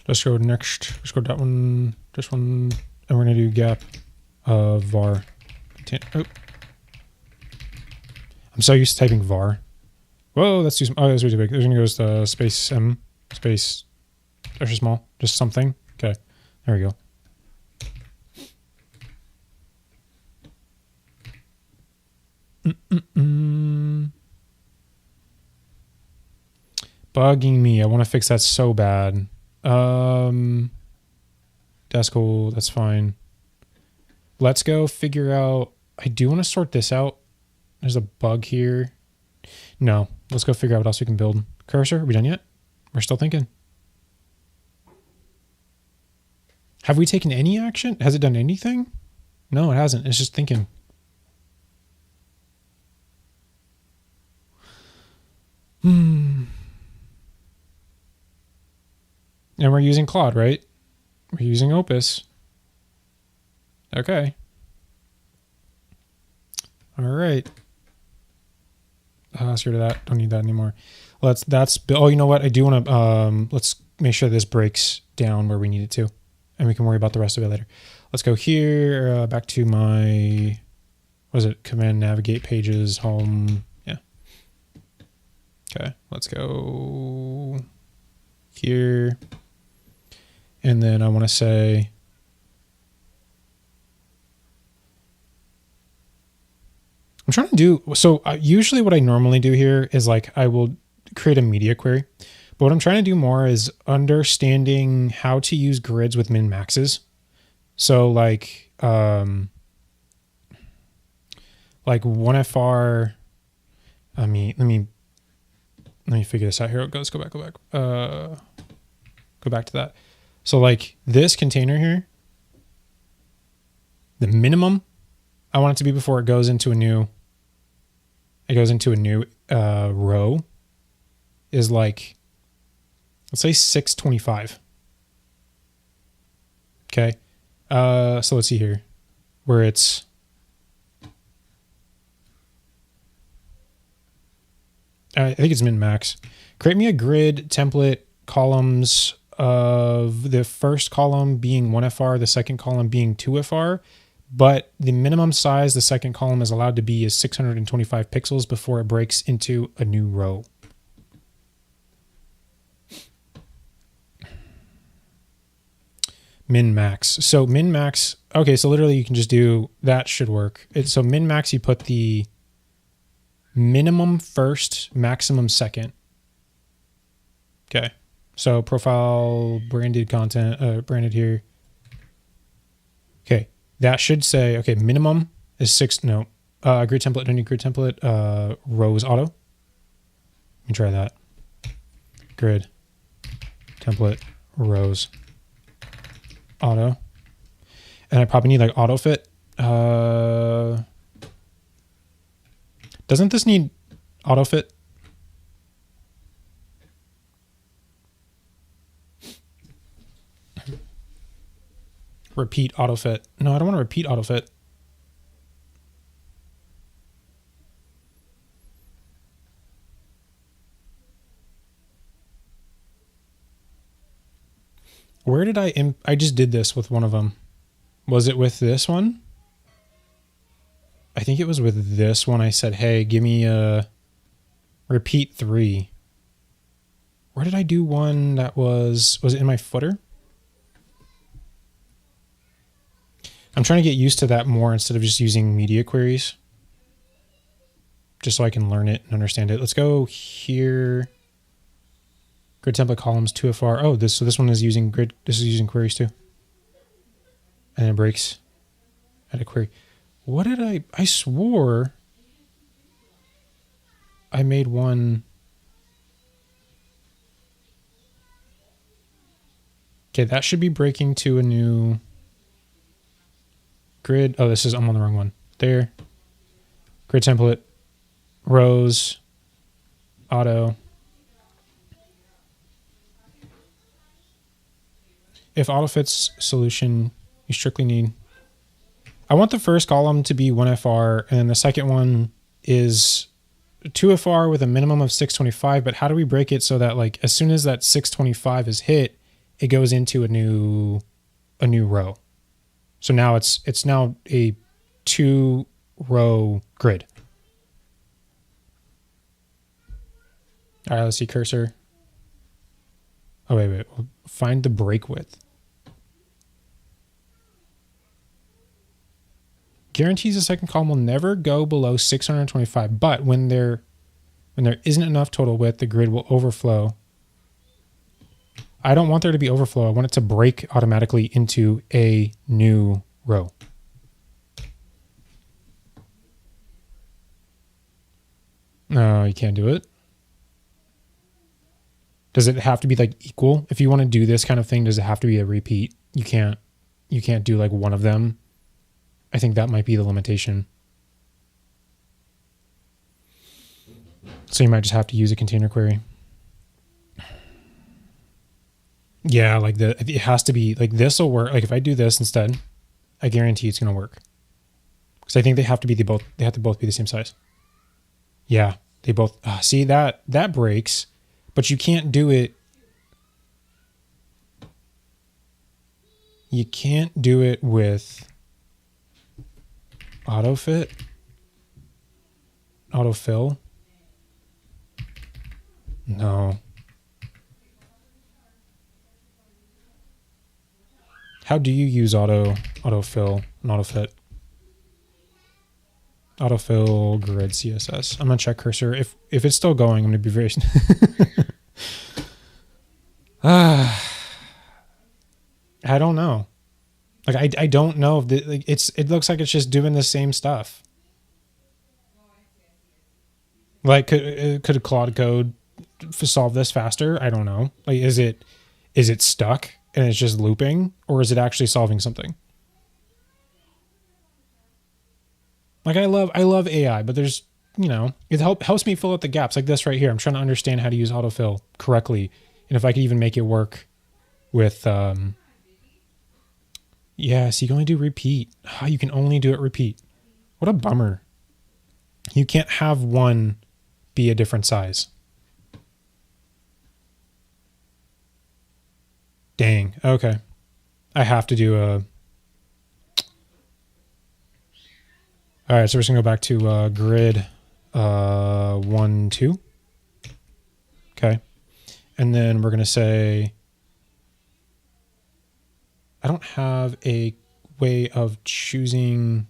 Let's go next. Let's go that one, this one, and we're going to do gap var. Oh. I'm so used to typing var. Whoa, that's too small. Oh, that's way too big. There's going to go to space m, space extra small, just something. Okay, there we go. Bugging me. I want to fix that so bad. That's cool. That's fine. Let's go figure out. I do want to sort this out. There's a bug here. No. Let's go figure out what else we can build. Cursor, are we done yet? We're still thinking. Have we taken any action? Has it done anything? No, it hasn't. It's just thinking. And we're using Claude, right? We're using Opus. Okay. All right. Let's get rid of that. Don't need that anymore. Oh, you know what? I do want to, let's make sure this breaks down where we need it to, and we can worry about the rest of it later. Let's go here, back to my, what is it? Command navigate pages, home. Yeah. Okay. Let's go here. And then I want to say, I'm trying to do, so usually what I normally do here is like I will create a media query. But what I'm trying to do more is understanding how to use grids with min maxes. So like 1FR, let me figure this out here. Let's go back. Go back to that. So like this container here, the minimum I want it to be before it goes into a new row is like, let's say 625. Okay. So let's see here where it's, I think it's min max. Create me a grid template columns of the first column being 1FR, the second column being 2FR. But the minimum size the second column is allowed to be is 625 pixels before it breaks into a new row. Min max. So min max, okay, so literally you can just do, that should work. So min max, you put the minimum first, maximum second. Okay. So profile, branded content, branded here. Okay. That should say, okay, minimum is 6, no, grid template, don't need grid template, rows auto. Let me try that. Grid template, rows auto. And I probably need like auto fit. Doesn't this need, autofit. Repeat autofit. No, I don't want to repeat autofit. Where did I just did this with one of them. Was it with this one? I think it was with this one. I said, hey, give me a repeat 3. Where did I do one that was it in my footer? I'm trying to get used to that more instead of just using media queries. Just so I can learn it and understand it. Let's go here. Grid template columns 2FR. Oh, so this one is using grid. This is using queries too. And it breaks. Add a query. What did I swore I made one. Okay, that should be breaking to a new grid. Oh, I'm on the wrong one. There. Grid template. Rows. Auto. If auto fits solution, you strictly need. I want the first column to be 1FR, and then the second one is 2FR with a minimum of 625. But how do we break it so that, like, as soon as that 625 is hit, it goes into a new row? So now it's now a 2-row grid. All right, let's see cursor. Oh, wait. Find the break width. Guarantees the second column will never go below 625, but when there isn't enough total width, the grid will overflow. I don't want there to be overflow. I want it to break automatically into a new row. No, you can't do it. Does it have to be like equal? If you want to do this kind of thing, does it have to be a repeat? You can't do like one of them. I think that might be the limitation. So you might just have to use a container query. Yeah, like it has to be like this will work. Like if I do this instead, I guarantee it's going to work. Because I think they have to both be the same size. Yeah, they both. See that breaks, but you can't do it. You can't do it with autofit, autofill. No. How do you use autofill and autofit? Autofill grid CSS. I'm gonna check cursor. If it's still going, I'm gonna be very. I don't know. Like I don't know if it looks like it's just doing the same stuff. Like could a Claude code solve this faster? I don't know. Like is it stuck and it's just looping, or is it actually solving something? Like I love AI, but there's, it helps me fill out the gaps like this right here. I'm trying to understand how to use autofill correctly, and if I could even make it work with yeah, so you can only do repeat. You can only do it repeat. What a bummer. You can't have one be a different size. Dang. Okay. I have to do a... All right, so we're just going to go back to grid 1, 2. Okay. And then we're going to say... I don't have a way of choosing...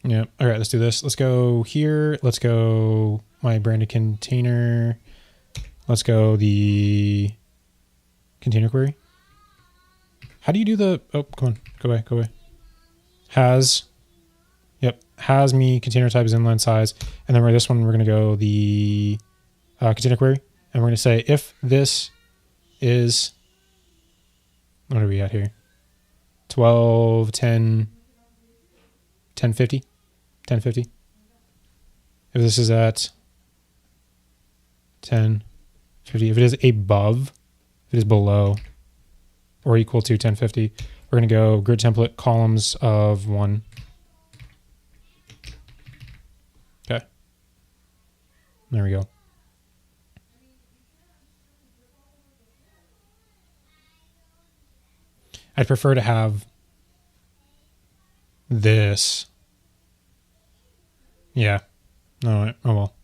Yeah. All right, let's do this. Let's go here. Let's go my branded container. Let's go the container query. How do you do the... Oh, come on. Go away. Has... Yep. Has me container type is inline size. And then for this one, we're going to go the container query. And we're going to say if this is... What are we at here? 12, 10, 1050, 1050. If this is at 1050, if it is above, if it is below or equal to 1050, we're going to go grid template columns of 1. Okay. There we go. I'd prefer to have this. Yeah. No, oh well.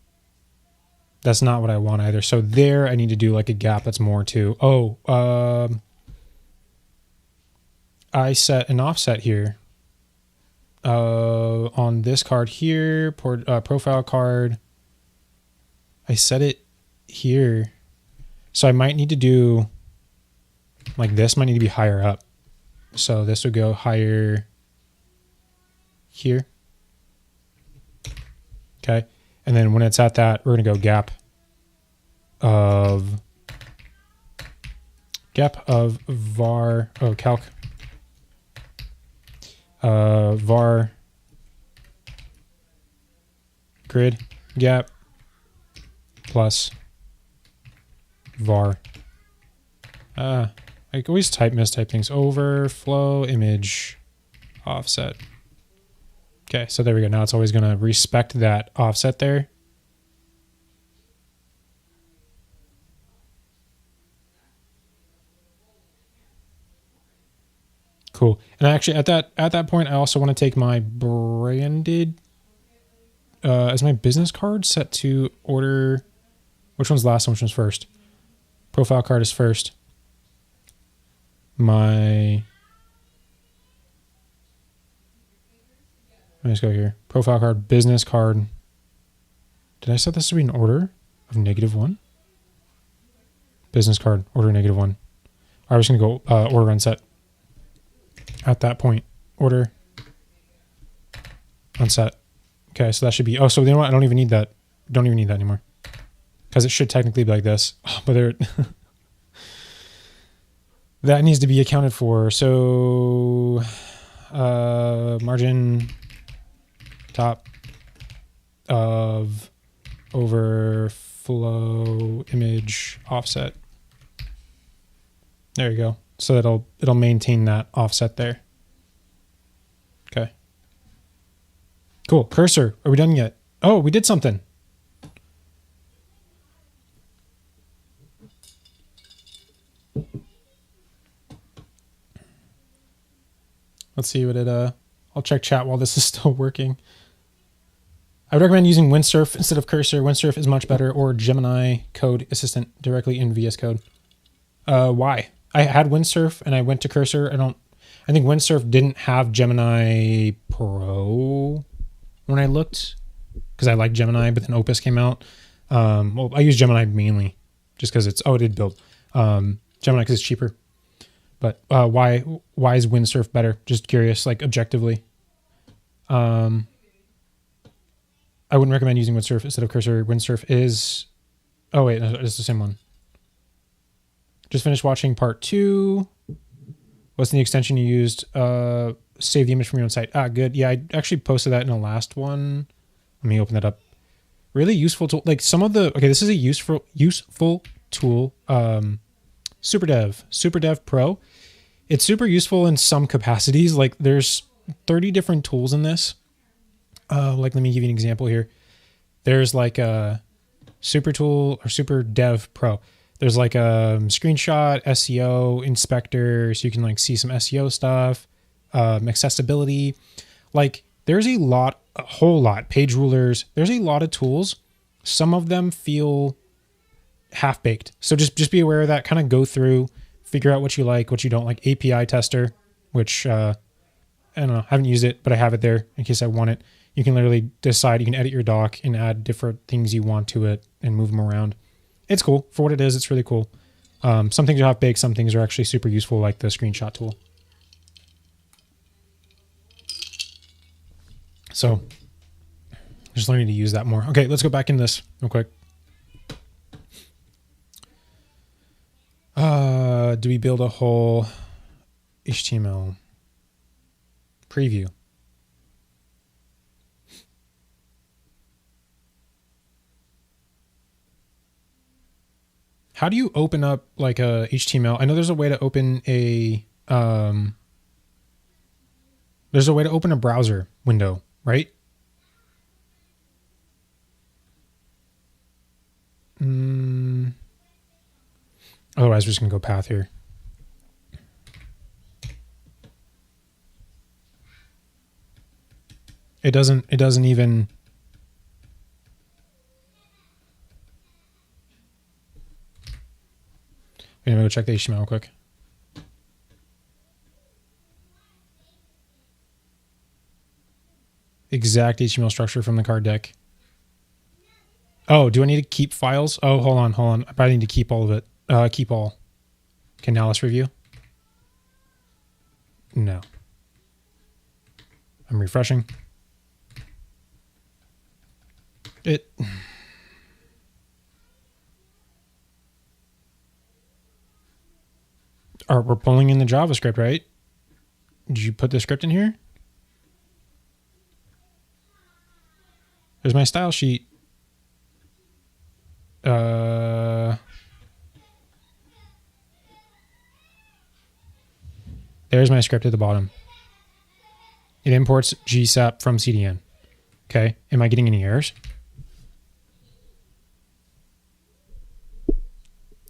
That's not what I want either. So there I need to do like a gap that's more to, I set an offset here on this card here, profile card. I set it here. So I might need to do like this might need to be higher up. So this would go higher here. Okay. And then when it's at that, we're going to go gap of var, calc, var grid gap plus var. I always mistype things. Overflow image offset. Okay, so there we go. Now it's always going to respect that offset there. Cool. And actually at that point, I also want to take my branded as my business card set to order. Which one's last and which one's first? Profile card is first. Let me just go here. Profile card, business card. Did I set this to be an order of -1? Business card, order -1. All right, I'm just going to go order unset. At that point, order unset. Okay, so that should be, oh, so you know what? I don't even need that. Don't even need that anymore. Because it should technically be like this. Oh, but there, that needs to be accounted for. So margin top of overflow image offset. There you go. So it'll maintain that offset there. Okay. Cool. Cursor. Are we done yet? Oh, we did something. Let's see what it, I'll check chat while this is still working. I would recommend using Windsurf instead of Cursor. Windsurf is much better, or Gemini Code Assistant directly in VS Code. Why? I had Windsurf and I went to Cursor. I think Windsurf didn't have Gemini Pro when I looked, because I like Gemini, but then Opus came out. Well, I use Gemini mainly just because it did build. Gemini because it's cheaper. But why is Windsurf better? Just curious, like objectively. I wouldn't recommend using Windsurf instead of Cursor. Windsurf is, oh wait, no, it's the same one. Just finished watching part 2. What's the extension you used? Save the image from your own site. Ah, good. Yeah, I actually posted that in the last one. Let me open that up. Really useful tool. Like some of the, okay, this is a useful tool. SuperDev Pro. It's super useful in some capacities. Like there's 30 different tools in this. Like, let me give you an example here. There's like a Super Tool or SuperDev Pro. There's like a screenshot, SEO, inspector, so you can like see some SEO stuff, accessibility. Like there's a whole lot, page rulers. There's a lot of tools. Some of them feel half-baked. So just be aware of that. Kind of go through, figure out what you like, what you don't like. API tester, which I don't know, I haven't used it, but I have it there in case I want it. You can literally decide, you can edit your doc and add different things you want to it and move them around. It's cool. For what it is, it's really cool. Some things are half-baked, some things are actually super useful, like the screenshot tool. So just learning to use that more. Okay, let's go back in this real quick. Do we build a whole HTML? preview. How do you open up like a HTML? I know there's a way to open a browser window, right? Otherwise, we're just gonna go path here. It doesn't even. I'm gonna go check the HTML real quick. Exact HTML structure from the card deck. Oh, do I need to keep files? Oh, hold on. I probably need to keep all of it. Keep all. Okay, now let's review. No. I'm refreshing. We're pulling in the JavaScript, right? Did you put the script in here? There's my style sheet. There's my script at the bottom. It imports GSAP from CDN. Okay. Am I getting any errors?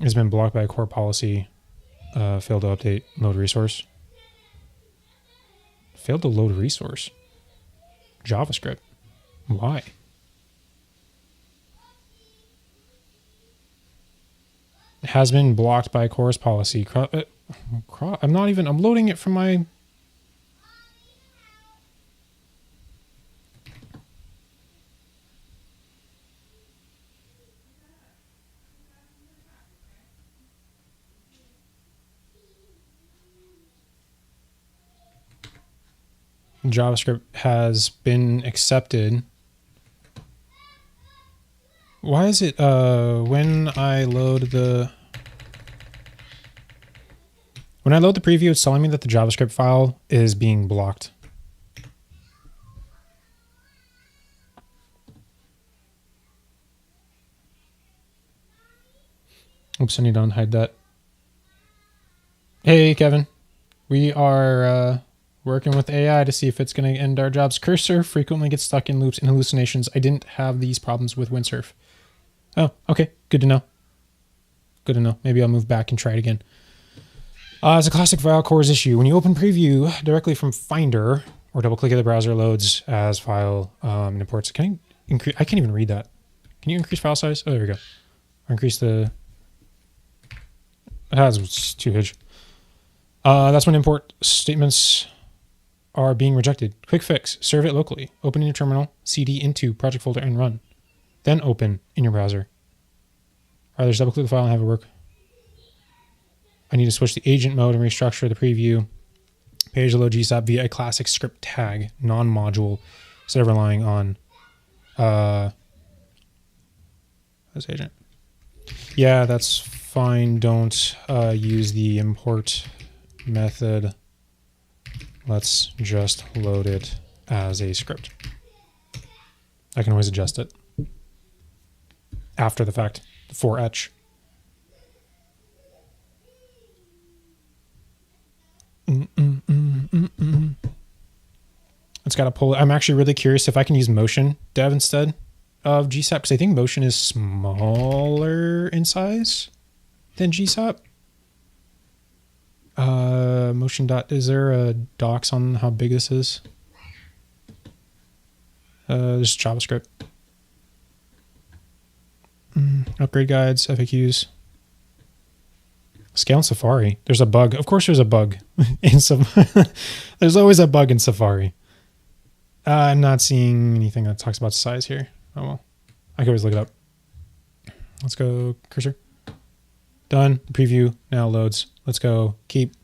It's been blocked by a core policy. Failed to update load resource. Failed to load resource. JavaScript. Why? It has been blocked by course policy. I'm loading it from my... JavaScript has been accepted. Why is it when I load the preview, it's telling me that the JavaScript file is being blocked. Oops, I need to unhide that. Hey, Kevin. We are working with AI to see if it's going to end our jobs. Cursor frequently gets stuck in loops and hallucinations. I didn't have these problems with Windsurf. Oh, okay. Good to know. Good to know. Maybe I'll move back and try it again. It's a classic file cores issue. When you open preview directly from Finder or double click at the browser, loads as file and imports. Can I increase? I can't even read that. Can you increase file size? Oh, there we go. Or increase the... It's too huge. That's when import statements are being rejected. Quick fix. Serve it locally. Open in your terminal, cd into project folder, and run. Then open in your browser. All right, there's double click the file and have it work. I need to switch the agent mode and restructure the preview page to load GSAP via a classic script tag, non-module, instead of relying on this agent. Yeah, that's fine. Don't use the import method. Let's just load it as a script. I can always adjust it after the fact for Etch. It's got to pull it. I'm actually really curious if I can use motion dev instead of GSAP, because I think motion is smaller in size than GSAP. Motion dot, is there a docs on how big this is? This is JavaScript. Upgrade guides, FAQs. Scale in Safari. There's a bug. Of course there's a bug in there's always a bug in Safari. I'm not seeing anything that talks about size here. Oh well. I can always look it up. Let's go cursor. Done. The preview now loads. Let's go keep.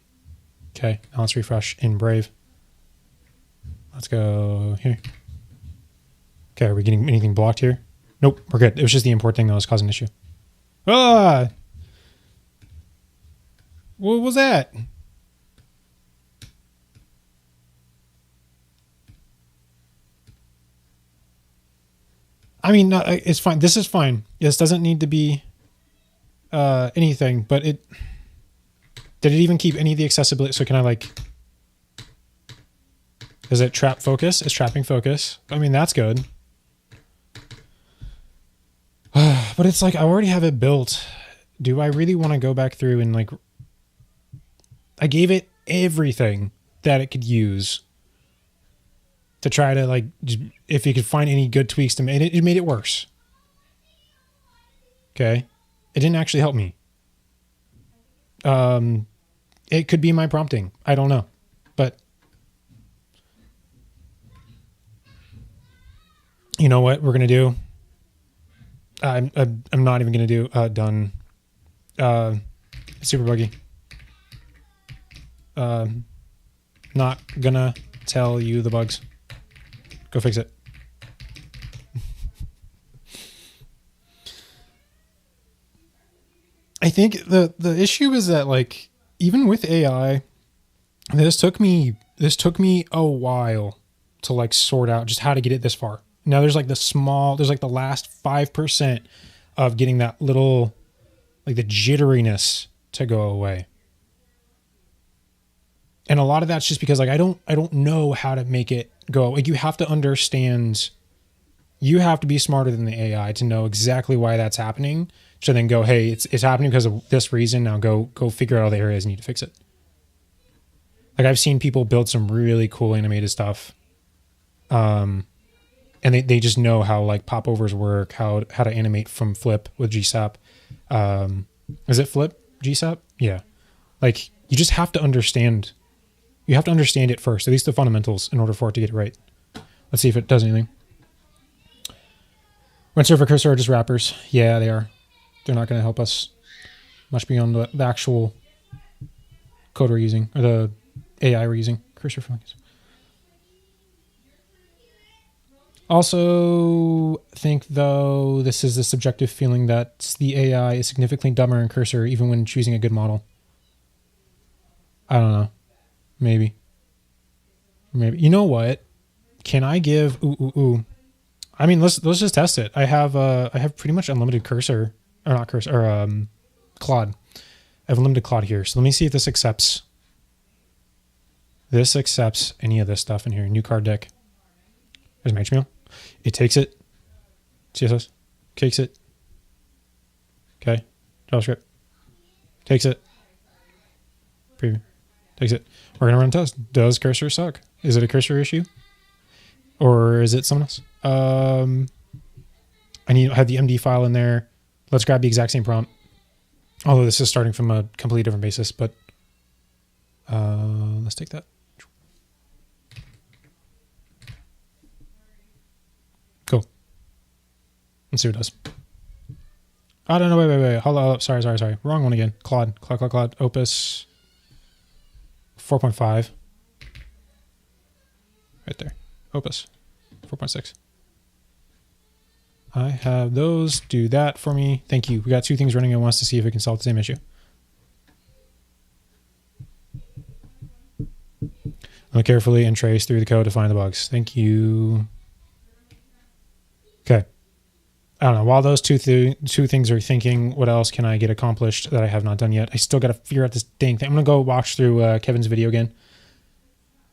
Okay, now let's refresh in Brave. Let's go here. Okay, are we getting anything blocked here? Nope, we're good. It was just the import thing that was causing an issue. Ah! What was that? I mean, no, it's fine. This is fine. This doesn't need to be anything, but did it even keep any of the accessibility? So can I like, does it trap focus? It's trapping focus. I mean, that's good. But it's like, I already have it built. Do I really want to go back through and like, I gave it everything that it could use to try to like, if you could find any good tweaks to make it, it made it worse. Okay. It didn't actually help me. It could be my prompting. I don't know, but you know what we're going to do? I'm not even going to do, done. Super buggy. Not gonna tell you the bugs. Go fix it. I think the issue is that like even with AI, this took me a while to like sort out just how to get it this far. Now there's like there's like the last 5% of getting that little like the jitteriness to go away. And a lot of that's just because like I don't know how to make it go. Like you have to understand, you have to be smarter than the AI to know exactly why that's happening. So then go, hey, it's happening because of this reason. Now go figure out all the areas you need to fix it. Like I've seen people build some really cool animated stuff. And they just know how like popovers work, how to animate from flip with GSAP. Is it flip GSAP? Yeah. Like you just have to understand. You have to understand it first, at least the fundamentals, in order for it to get it right. Let's see if it does anything. When server cursor are just wrappers. Yeah, they are. They're not going to help us much beyond the actual code we're using, or the AI we're using. Cursor focus. Also think, though, this is the subjective feeling that the AI is significantly dumber in cursor even when choosing a good model. I don't know. Maybe. You know what? Can I give I mean, let's just test it. I have pretty much unlimited cursor, or not cursor, or Claude. I have unlimited Claude here. So let me see if this accepts. This accepts any of this stuff in here. New card deck. There's my HTML. It takes it. CSS. Takes it. Okay. JavaScript. Takes it. Preview. Takes it. We're going to run a test. Does cursor suck? Is it a cursor issue? Or is it someone else? I need to have the MD file in there. Let's grab the exact same prompt. Although this is starting from a completely different basis, but let's take that. Cool. Let's see what it does. I don't know. Wait. Hold up. Sorry. Wrong one again. Claude. Opus 4.5. Right there. Opus 4.6. I have those. Do that for me. Thank you. We got two things running at once to see if we can solve the same issue. Look carefully and trace through the code to find the bugs. Thank you. Okay. I don't know. While those two things are thinking, what else can I get accomplished that I have not done yet? I still got to figure out this dang thing. I'm going to go watch through Kevin's video again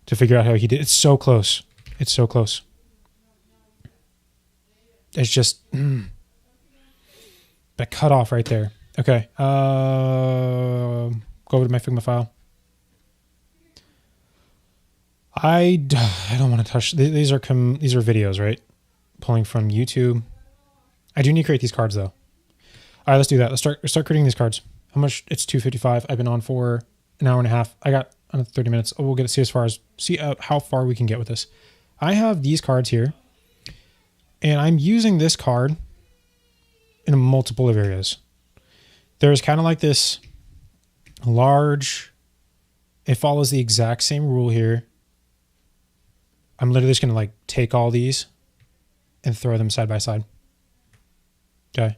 to figure out how he did. It's so close. It's so close. It's just that cut off right there. Okay. Go over to my Figma file. I don't want to touch. These are videos, right? Pulling from YouTube. I do need to create these cards though. All right, let's do that. Let's start creating these cards. How much? It's 2:55. I've been on for an hour and a half. I got another 30 minutes. We'll get to see how far we can get with this. I have these cards here, and I'm using this card in multiple of areas. There's kind of like this large. It follows the exact same rule here. I'm literally just gonna like take all these and throw them side by side. Okay.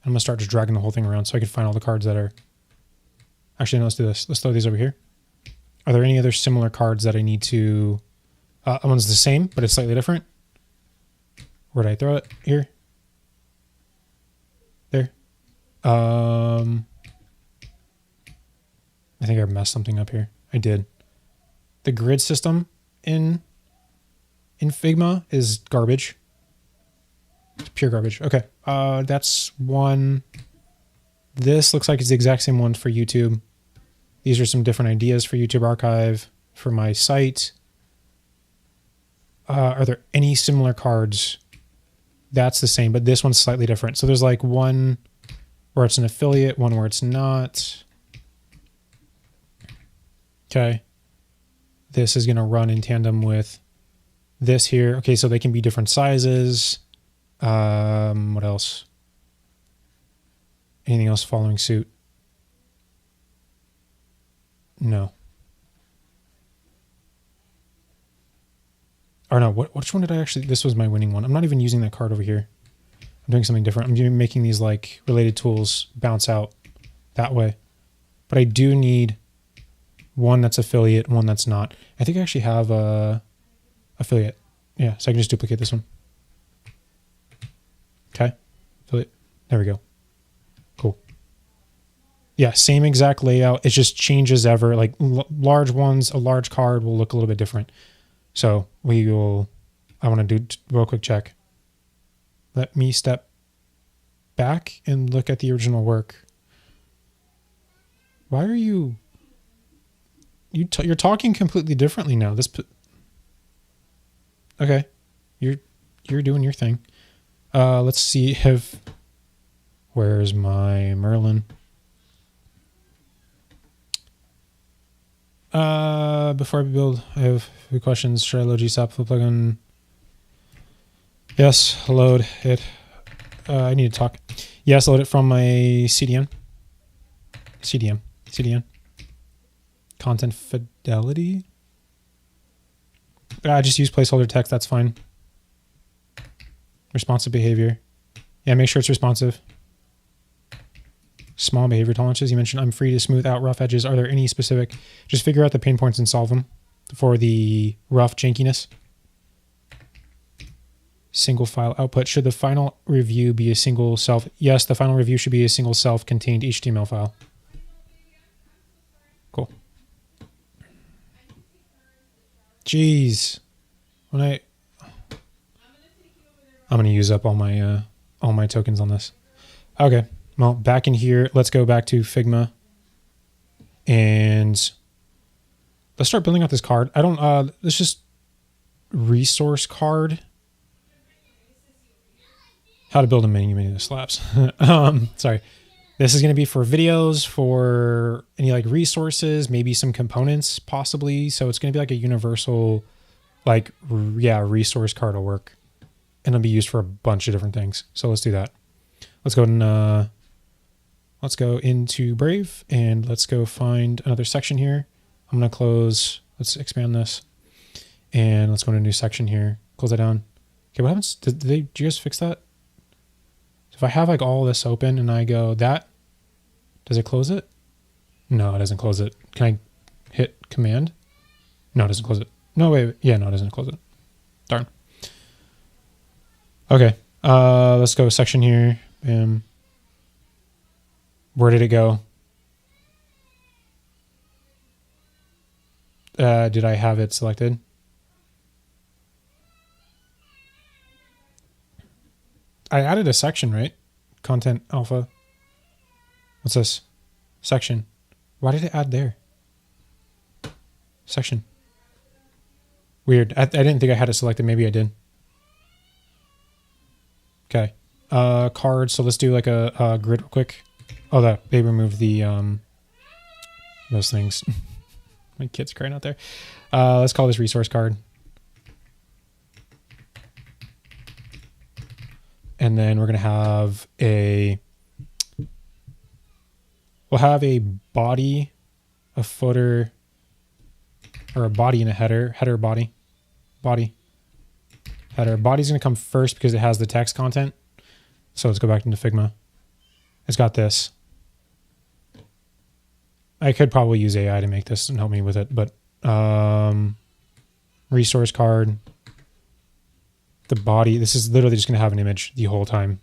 I'm going to start just dragging the whole thing around so I can find all the cards that are... Actually, no, let's do this. Let's throw these over here. Are there any other similar cards that I need to... one's the same, but it's slightly different. Where did I throw it? Here. There. I think I messed something up here. I did. The grid system in Figma is garbage. It's pure garbage. Okay. That's one. This looks like it's the exact same one for YouTube. These are some different ideas for YouTube Archive for my site. Are there any similar cards? That's the same, but this one's slightly different. So there's like one where it's an affiliate, one where it's not. Okay. This is going to run in tandem with this here. Okay, so they can be different sizes. What else? Anything else following suit? No. Or no, which one did I actually... This was my winning one. I'm not even using that card over here. I'm doing something different. I'm making these like related tools bounce out that way. But I do need one that's affiliate, one that's not. I think I actually have a affiliate. Yeah, so I can just duplicate this one. Okay. Affiliate. There we go. Cool. Yeah, same exact layout. It just changes ever. Like large ones, a large card will look a little bit different. So we will, I want to do a real quick check. Let me step back and look at the original work. Why are you you're talking completely differently now. Okay. You're doing your thing. Let's see if, where's my Merlin? Before I build, I have a few questions. Should I load GSAP for the plugin? Yes, load it. I need to talk. Yes, load it from my CDN. CDN. Content fidelity. I just use placeholder text. That's fine. Responsive behavior. Yeah, make sure it's responsive. Small behavior tolerances. You mentioned I'm free to smooth out rough edges. Are there any specific? Just figure out the pain points and solve them for the rough jankiness. Single file output. Should the final review be a single self? Yes, the final review should be a single self-contained HTML file. Cool. Jeez. I'm gonna use up all my tokens on this. Okay. Well, back in here, let's go back to Figma and let's start building out this card. Let's just resource card. How to build a menu of slabs. Sorry. This is going to be for videos, for any like resources, maybe some components possibly. So it's going to be like a universal, like, yeah, resource card will work. And it'll be used for a bunch of different things. So let's do that. Let's go and let's go into Brave and let's go find another section here. I'm going to close. Let's expand this. And let's go to a new section here. Close that down. Okay, what happens? Did you guys fix that? If I have like all this open and I go that, does it close it? No, it doesn't close it. Can I hit command? No, it doesn't close it. No, wait. Yeah, no, it doesn't close it. Darn. Okay. Let's go section here. Bam. Where did it go? Did I have it selected? I added a section, right? Content alpha. What's this? Section. Why did it add there? Section. Weird. I didn't think I had it selected. Maybe I did. Okay. Cards. So let's do like a grid real quick. Oh, they removed the those things. My kid's crying out there. Let's call this resource card. And then we're going to have we'll have a body, a footer, or a body and a header, body, header. Body's going to come first because it has the text content. So let's go back into Figma. It's got this. I could probably use AI to make this and help me with it, but resource card. the body, this is literally just going to have an image the whole time.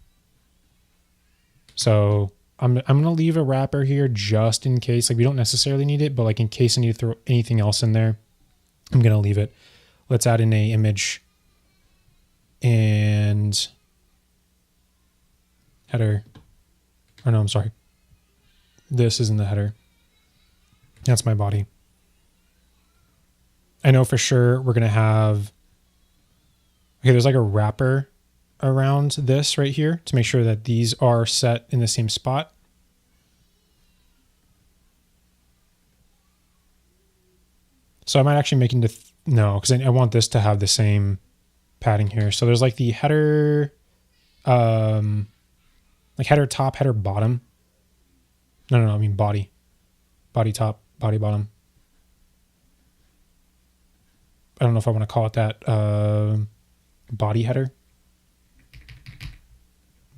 So I'm going to leave a wrapper here just in case. Like, we don't necessarily need it, but like in case I need to throw anything else in there, I'm going to leave it. Let's add in a image and header. Oh no, I'm sorry. This isn't the header. That's my body. I know for sure we're going to have, okay, there's like a wrapper around this right here to make sure that these are set in the same spot. So I might actually make into, no, because I want this to have the same padding here. So there's like the header, like header top, header bottom. No, I mean body. Body top, body bottom. I don't know if I want to call it that. Body header.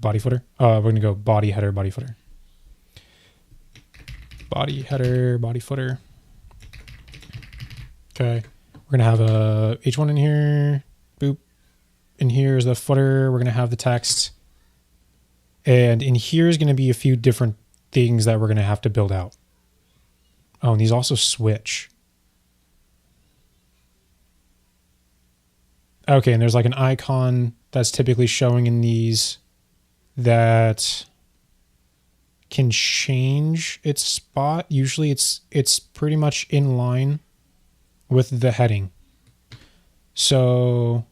Body footer. We're going to go body header, body footer. Body header, body footer. Okay. We're going to have a H1 in here. Boop. In here is the footer. We're going to have the text. And in here is going to be a few different things that we're going to have to build out. Oh, and these also switch. Okay, and there's like an icon that's typically showing in these that can change its spot. Usually it's pretty much in line with the heading. So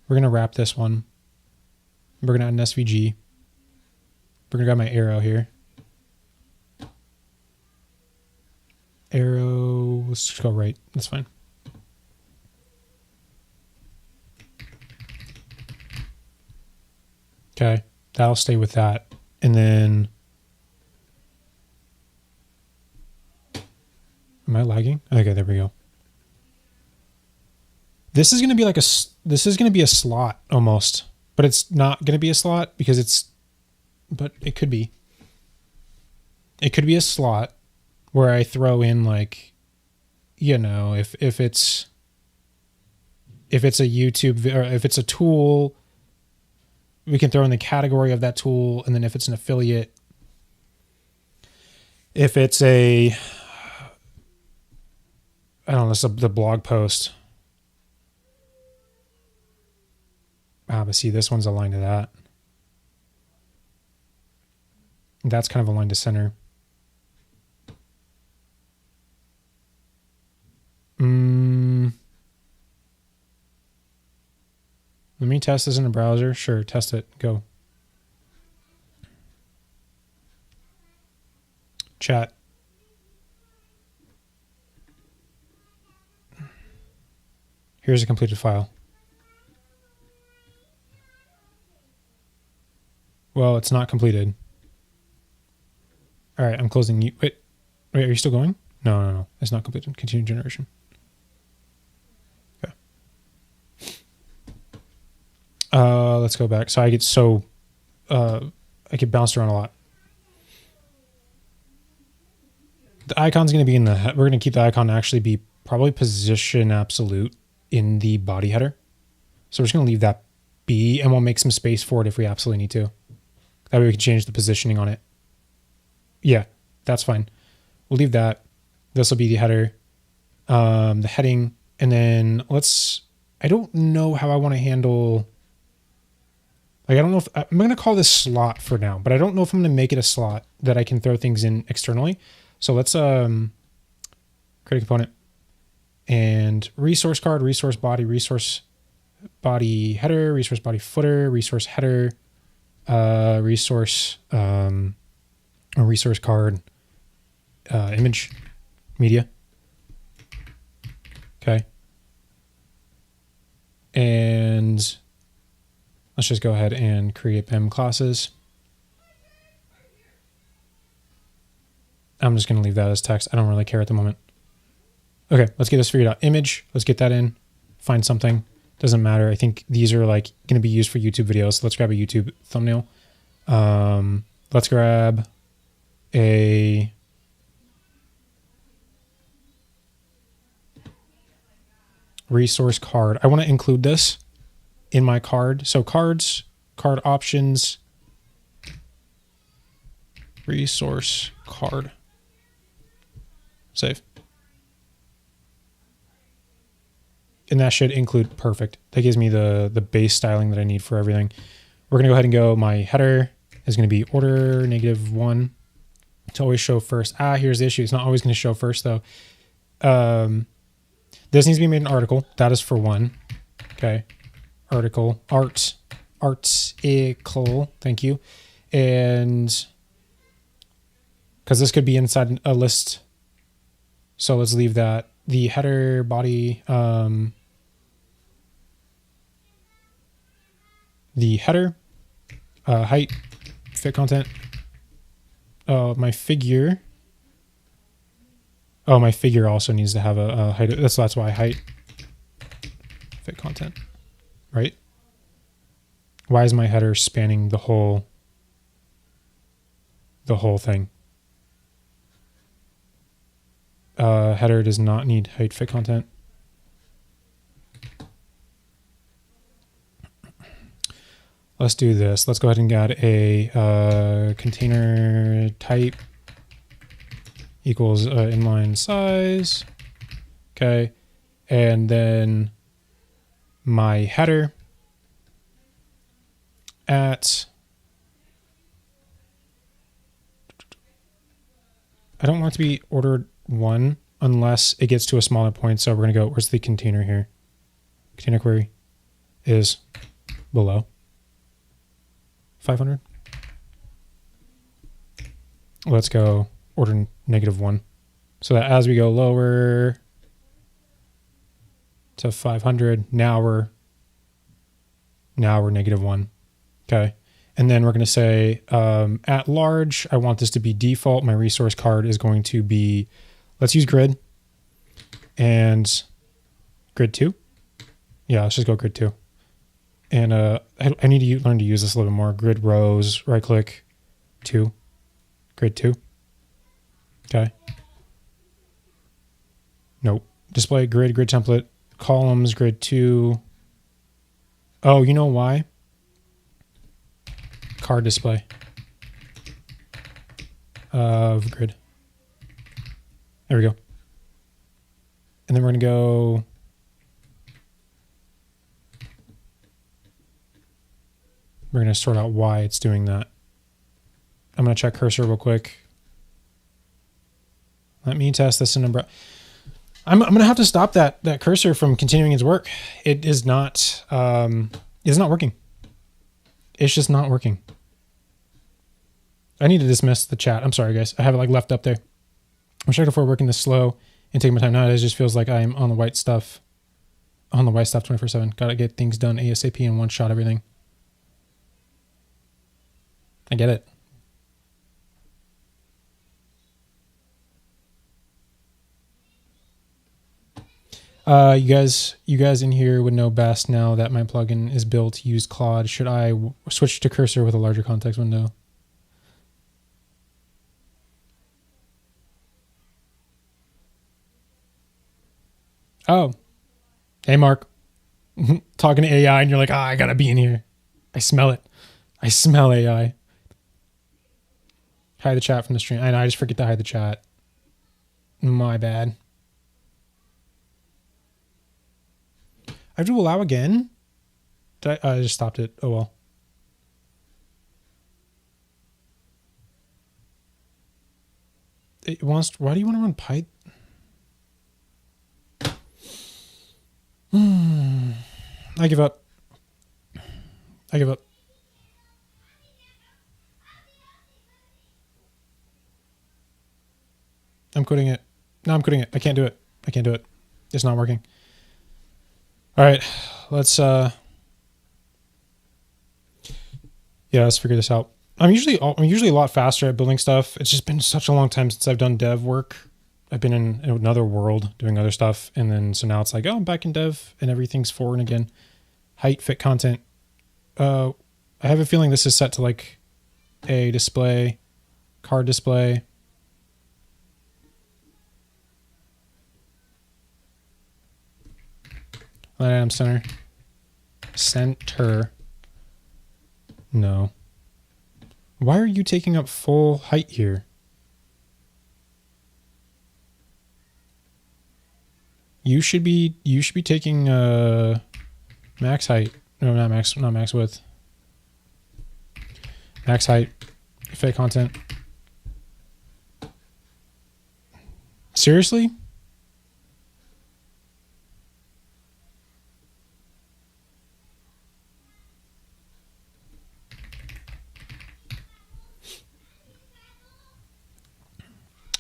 we're going to wrap this one. We're going to add an SVG. We're going to grab my arrow here. Arrow, let's just go right. That's fine. Okay, that'll stay with that. And then, am I lagging? Okay, there we go. This is going to be like this is going to be a slot almost, but it's not going to be a slot because but it could be. It could be a slot where I throw in like, you know, if it's a YouTube or if it's a tool, we can throw in the category of that tool. And then if it's an affiliate, if it's I don't know, the blog post. But see, this one's aligned to that. That's kind of aligned to center. Let me test this in a browser. Sure, test it. Go. Chat. Here's a completed file. Well, it's not completed. All right, I'm closing you. Wait, are you still going? No. It's not completed. Continue generation. Okay. Let's go back. So I get bounced around a lot. The icon's going to be we're going to keep the icon to actually be probably position absolute in the body header. So we're just going to leave that be, and we'll make some space for it if we absolutely need to. That way we can change the positioning on it. Yeah, that's fine. We'll leave that. This will be the header, the heading, and then I don't know how I want to handle, like, I don't know if, I'm going to call this slot for now, but I don't know if I'm going to make it a slot that I can throw things in externally. So let's create a component and resource card, resource body header, resource body footer, resource header, resource card, image, media. Okay. And let's just go ahead and create them classes. I'm just going to leave that as text. I don't really care at the moment. Okay, let's get this figured out. Image, let's get that in. Find something. Doesn't matter. I think these are like going to be used for YouTube videos. So let's grab a YouTube thumbnail. Let's grab a resource card. I want to include this in my card. So cards, card options, resource card. Save. And that should include, perfect. That gives me the base styling that I need for everything. We're gonna go ahead and go, my header is gonna be order -1 to always show first. Here's the issue. It's not always gonna show first though. This needs to be made an article. That is for 1. Okay. Article, article, thank you. And because this could be inside a list. So let's leave that. The header, body, the header, height, fit content, my figure. Oh, my figure also needs to have a height. That's why height, fit content, right? Why is my header spanning the whole thing? Header does not need height, fit content. Let's do this. Let's go ahead and get a container type equals inline size. Okay. And then my header at, I don't want it to be ordered 1 unless it gets to a smaller point. So we're going to go, where's the container here? Container query is below 500. Let's go order -1. So that as we go lower to 500, now we're -1. Okay. And then we're going to say at large, I want this to be default. My resource card is going to be, let's use grid and grid 2. Yeah, let's just go grid 2. And I need to learn to use this a little bit more. Grid rows, right click, 2, grid 2. Okay. Nope. Display grid template, columns, grid 2. Oh, you know why? Card display of grid. There we go. And then we're going to go. We're going to sort out why it's doing that. I'm going to check cursor real quick. Let me test this in umbrella. I'm going to have to stop that cursor from continuing its work. It's not working. It's just not working. I need to dismiss the chat. I'm sorry, guys. I have it like left up there. I'm checking for working this slow and taking my time. Now it just feels like I'm on the white stuff. On the white stuff 24/7. Got to get things done ASAP in one shot, everything. I get it. You guys in here would know best now that my plugin is built to use Claude. Should I switch to cursor with a larger context window? Oh, hey, Mark. Talking to AI and you're like, I gotta be in here. I smell it. I smell AI. Hide the chat from the stream. I know, I just forget to hide the chat. My bad. I have to allow again? I just stopped it. Oh well. It wants. Why do you want to run Python? I give up. I give up. I'm quitting it. No, I'm quitting it. I can't do it. I can't do it. It's not working. All right, let's yeah, let's figure this out. I'm usually a lot faster at building stuff. It's just been such a long time since I've done dev work. I've been in another world doing other stuff, and then so now it's like, oh, I'm back in dev and everything's forward again. Height, fit content. I have a feeling this is set to like a display, card display. Line item center. Center. No. Why are you taking up full height here? You should be taking max height. No, not max width. Max height. Fake content. Seriously?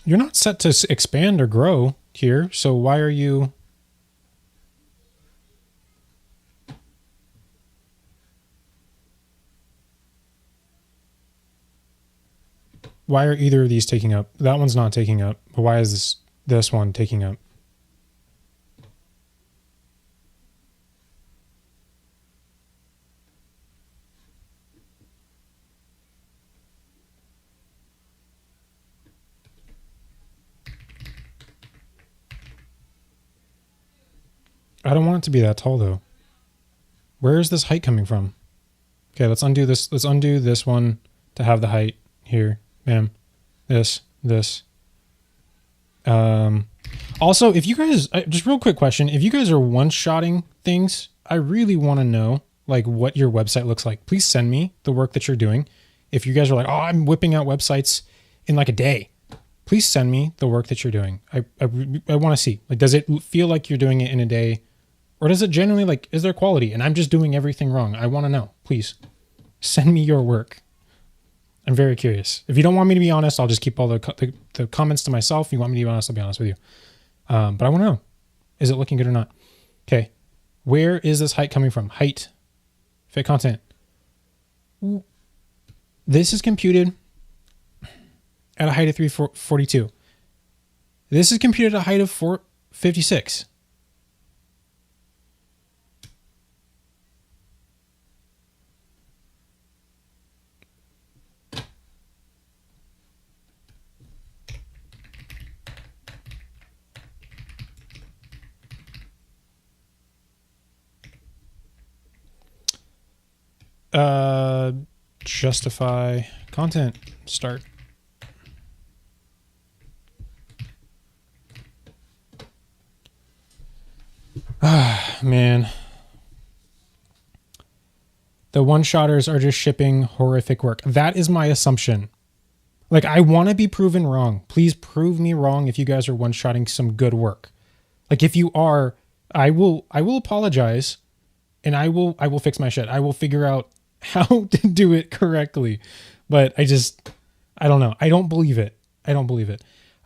You're not set to expand or grow here, so why are you... Why are either of these taking up? That one's not taking up, but why is this one taking up? I don't want it to be that tall though. Where is this height coming from? Okay, let's undo this. Let's undo this one to have the height here. Bam. This. Also, if you guys, just real quick question. If you guys are one-shotting things, I really want to know like what your website looks like. Please send me the work that you're doing. If you guys are like, oh, I'm whipping out websites in like a day, please send me the work that you're doing. I want to see, like, does it feel like you're doing it in a day? Or does it genuinely, like, is there quality and I'm just doing everything wrong? I want to know. Please send me your work. I'm very curious. If you don't want me to be honest, I'll just keep all the comments to myself. If you want me to be honest, I'll be honest with you. But I want to know, is it looking good or not? Okay. Where is this height coming from? Height. Fit content. This is computed at a height of 342. This is computed at a height of 456. Justify content. Start. Ah, man. The one-shotters are just shipping horrific work. That is my assumption. Like, I want to be proven wrong. Please prove me wrong if you guys are one-shotting some good work. Like, if you are, I will apologize, and I will fix my shit. I will figure out how to do it correctly. But I don't know. I don't believe it. I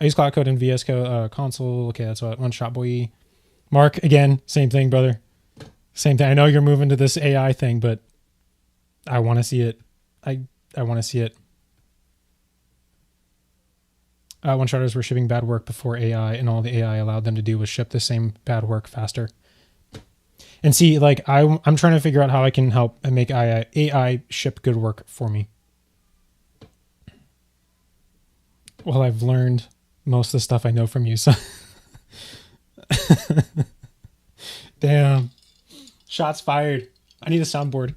use Cloud Code and VS Code console. Okay, that's what one shot boy. Mark, again, same thing, brother. Same thing. I know you're moving to this AI thing, but I want to see it. I want to see it. One-shotters were shipping bad work before AI, and all the AI allowed them to do was ship the same bad work faster. And see, like, I'm trying to figure out how I can help and make AI ship good work for me. Well, I've learned most of the stuff I know from you, so... Damn. Shots fired. I need a soundboard.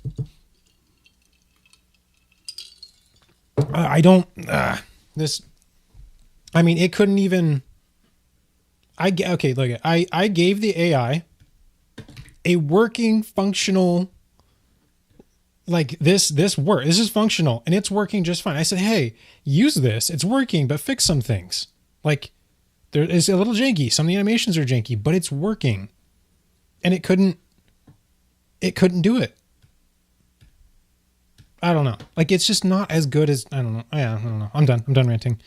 I mean, it couldn't even... Okay, look, I gave the AI a working, functional... Like, this work. This is functional, and it's working just fine. I said, hey, use this. It's working, but fix some things. Like, there is a little janky. Some of the animations are janky, but it's working. And it couldn't do it. I don't know. Like, it's just not as good as... I don't know. Yeah, I don't know. I'm done ranting.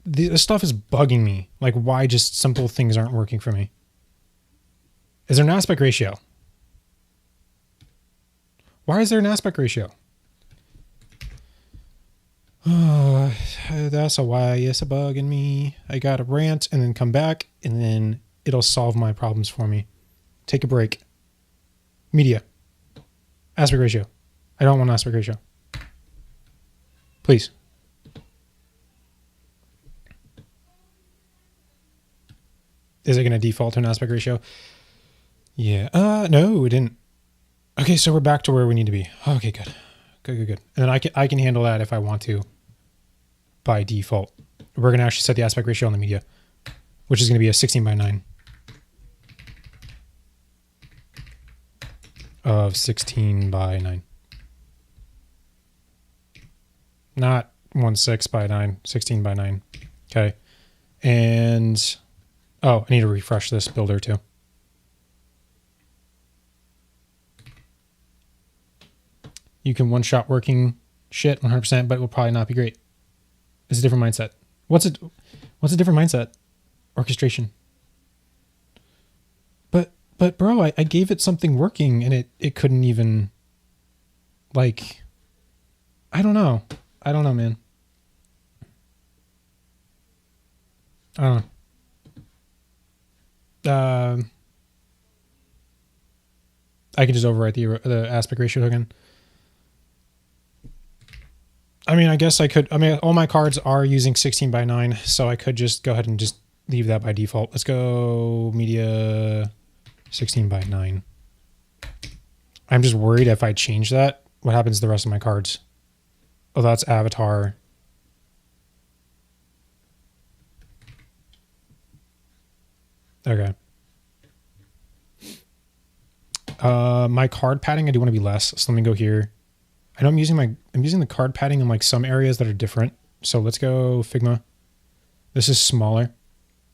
This stuff is bugging me. Like, why just simple things aren't working for me? Is there an aspect ratio? Why is there an aspect ratio? That's a why. It's a bug in me. I gotta rant and then come back, and then it'll solve my problems for me. Take a break. Media. Aspect ratio. I don't want aspect ratio. Please. Is it going to default to an aspect ratio? Yeah. No, it didn't. Okay, so we're back to where we need to be. Okay, good. Good. And then I can handle that if I want to by default. We're going to actually set the aspect ratio on the media, which is going to be a 16:9 of 16:9. Not 16:9, 16:9. Okay. And, oh, I need to refresh this builder too. You can one-shot working shit 100%, but it will probably not be great. It's a different mindset. What's a different mindset? Orchestration. But bro, I gave it something working and it couldn't even, like, I don't know, man. I don't know. I can just overwrite the aspect ratio token. I mean, I guess I could. I mean, all my cards are using 16:9, so I could just go ahead and just leave that by default. Let's go media 16:9. I'm just worried if I change that, what happens to the rest of my cards? Oh, that's avatar. Okay. My card padding, I do want to be less. So let me go here. I know I'm using the card padding in like some areas that are different. So let's go Figma. This is smaller,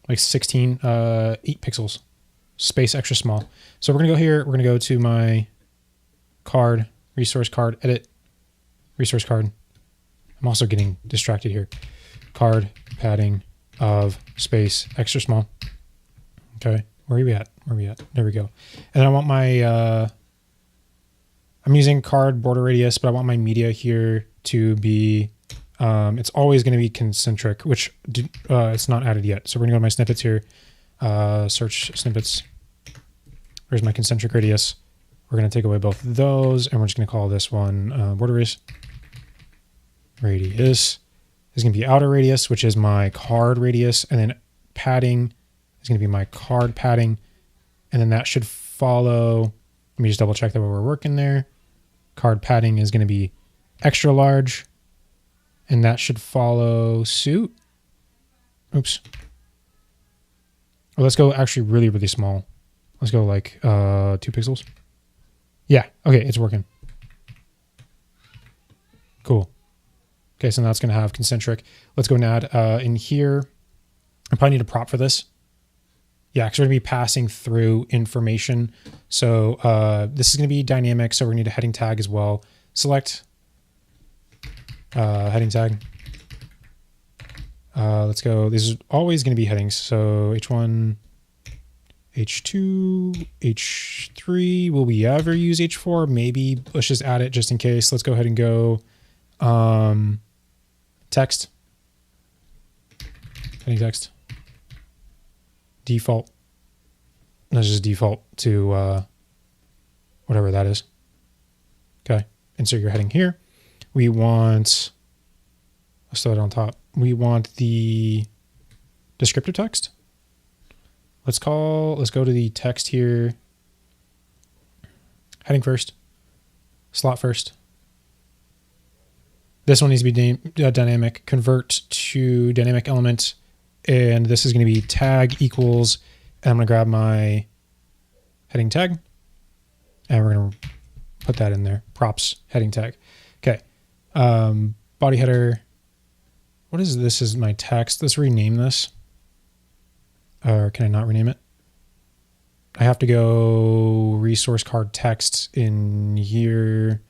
like 16, 8 pixels, space extra small. So we're going to go here. We're going to go to my card, resource card, edit, resource card. I'm also getting distracted here. Card padding of space extra small. Okay. Where are we at? There we go. And then I want my, I'm using card border radius, but I want my media here to be, it's always going to be concentric, which it's not added yet. So we're going to go to my snippets here, search snippets. Where's my concentric radius? We're going to take away both of those, and we're just going to call this one border radius. Radius is going to be outer radius, which is my card radius, and then padding is going to be my card padding, and then that should follow. Let me just double check that we're working there. Card padding is going to be extra large, and that should follow suit. Oops. Oh, let's go actually really, really small. Let's go like 2 pixels. Yeah, okay, it's working. Cool. Okay, so now it's going to have concentric. Let's go and add in here. I probably need a prop for this. Yeah, because we're going to be passing through information. So this is going to be dynamic, so we're going to need a heading tag as well. Select heading tag. Let's go. This is always going to be headings. So H1, H2, H3. Will we ever use H4? Maybe. Let's just add it just in case. Let's go ahead and go text. Heading text. Default. Let's just default to whatever that is. Okay. Insert your heading here. We want, let's throw it on top. We want the descriptive text. Let's go to the text here. Heading first. Slot first. This one needs to be dynamic. Convert to dynamic element. And this is going to be tag equals, and I'm going to grab my heading tag, and we're going to put that in there. Props heading tag. Okay. Body header. What is this? This is my text. Let's rename this. Or can I not rename it? I have to go resource card text in here,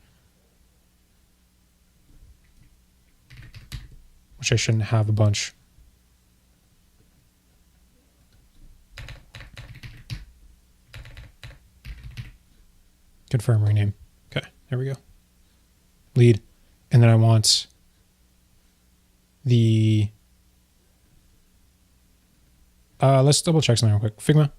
which I shouldn't have a bunch. Confirm rename. Okay, there we go. Lead. And then I want the, let's double check something real quick. Figma.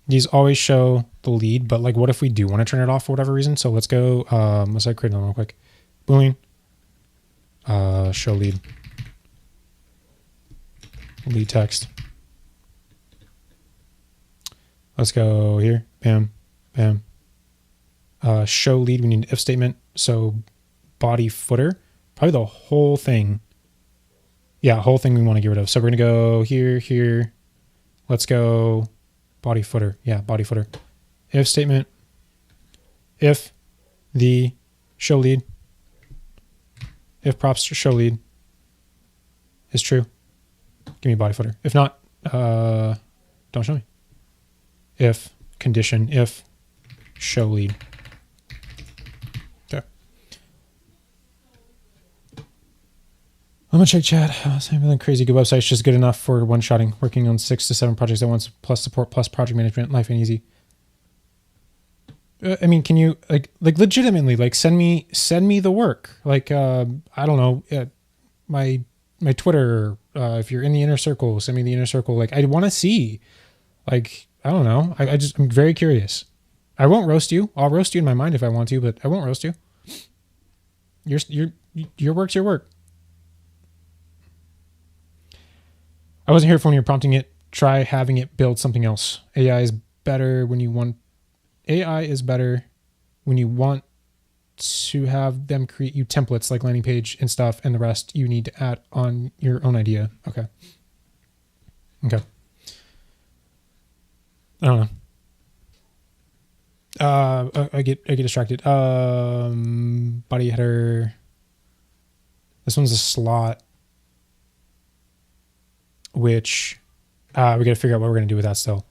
These always show the lead, but like what if we do want to turn it off for whatever reason? So let's go, let's create them real quick. Boolean. Show lead. Lead text. Let's go here. bam, bam. Show lead, we need an if statement. So body footer, probably the whole thing. Yeah, whole thing we want to get rid of. So we're going to go here, here. Let's go body footer. Yeah, body footer. If statement, if the show lead, if props show lead is true, give me body footer. If not, don't show me. If condition, if show lead. Okay. I'm gonna check chat. Something crazy. Good website's just good enough for one-shotting. Working on 6 to 7 projects at once, plus support, plus project management. Life ain't easy. I mean, can you like legitimately like send me the work? Like I don't know, my Twitter. If you're in the inner circle, send me the inner circle. Like I want to see. Like I don't know. I'm very curious. I won't roast you. I'll roast you in my mind if I want to, but I won't roast you. Your work's your work. I wasn't here for when you're prompting it. Try having it build something else. AI is better when you want to have them create you templates like landing page and stuff, and the rest you need to add on your own idea. Okay. I don't know. I get distracted. Body header. This one's a slot, which we got to figure out what we're going to do with that still.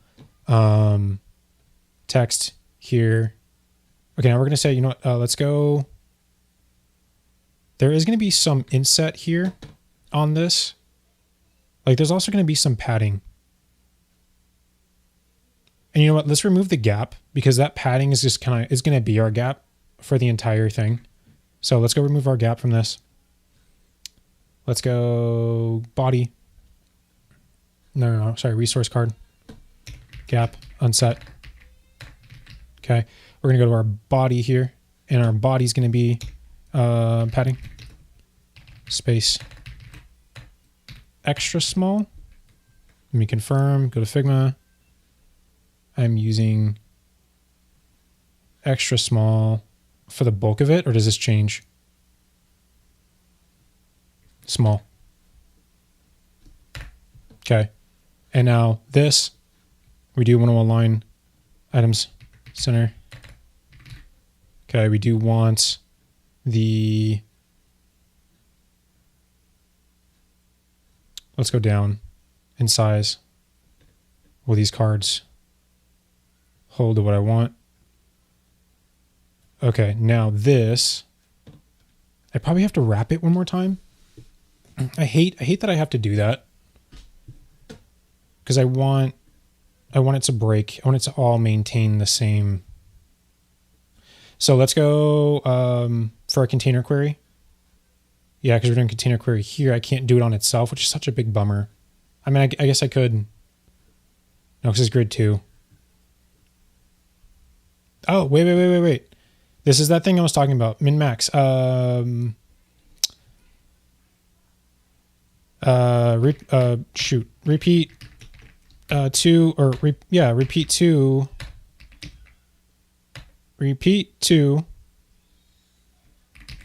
Text here. Okay, now we're going to say, you know what, let's go. There is going to be some inset here on this. Like there's also going to be some padding. And you know what, let's remove the gap because that padding is just going to be our gap for the entire thing. So let's go remove our gap from this. Let's go body. No, sorry, resource card. Gap, unset. Okay, we're going to go to our body here, and our body's going to be padding. Space. Extra small. Let me confirm, go to Figma. I'm using extra small for the bulk of it, or does this change? Small. Okay. And now this, we do want to align items center. Okay, we do want the, let's go down in size. Will these cards hold to what I want? Okay, now this, I probably have to wrap it one more time. I hate that I have to do that because I want it to break. I want it to all maintain the same. So let's go for a container query. Yeah, because we're doing container query here. I can't do it on itself, which is such a big bummer. I mean, I guess I could. No, because it's grid 2. Oh, wait. This is that thing I was talking about. Min max. Repeat 2 or repeat 2. Repeat 2.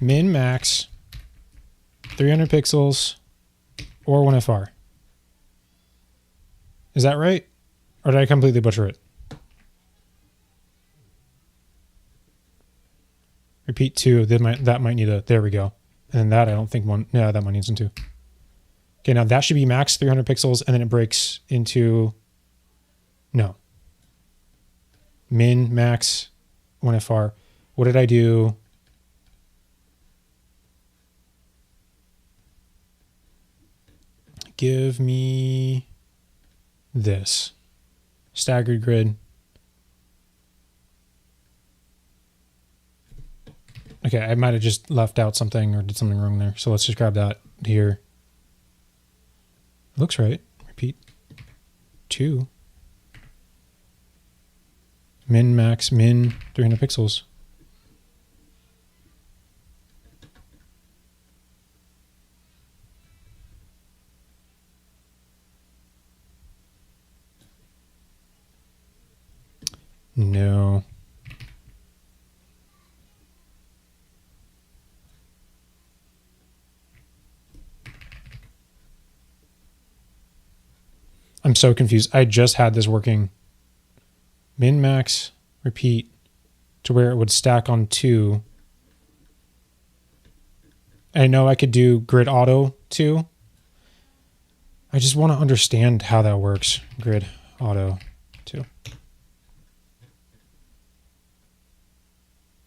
Min max 300 pixels or 1FR. Is that right? Or did I completely butcher it? Repeat 2. That might need a. There we go. And that I don't think one. Yeah, that one needs into. Okay, now that should be max 300 pixels, and then it breaks into. No. Min max 1FR. What did I do? Give me this staggered grid. Okay, I might have just left out something or did something wrong there. So let's just grab that here. It looks right. Repeat 2. Min max min 300 pixels. No. I'm so confused. I just had this working. Min, max, repeat to where it would stack on 2. I know I could do grid auto too. I just want to understand how that works. Grid auto too.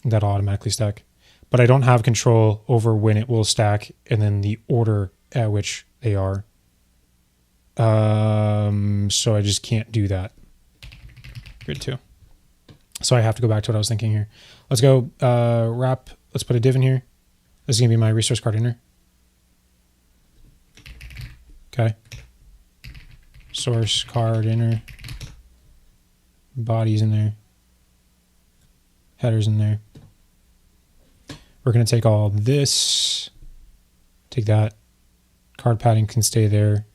That'll automatically stack. But I don't have control over when it will stack and then the order at which they are. So I just can't do that. Grid 2. So I have to go back to what I was thinking here. Let's go wrap. Let's put a div in here. This is going to be my resource card inner. Okay. Source card inner. Bodies in there. Headers in there. We're going to take all this. Take that. Card padding can stay there.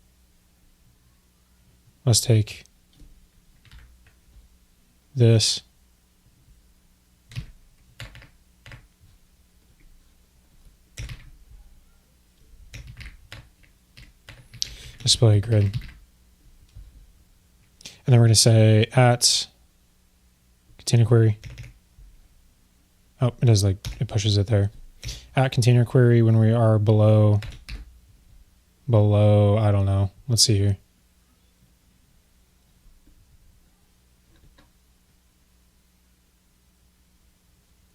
Let's take this. Display grid. And then we're going to say at container query. Oh, it does, like, it pushes it there. At container query when we are below, I don't know. Let's see here.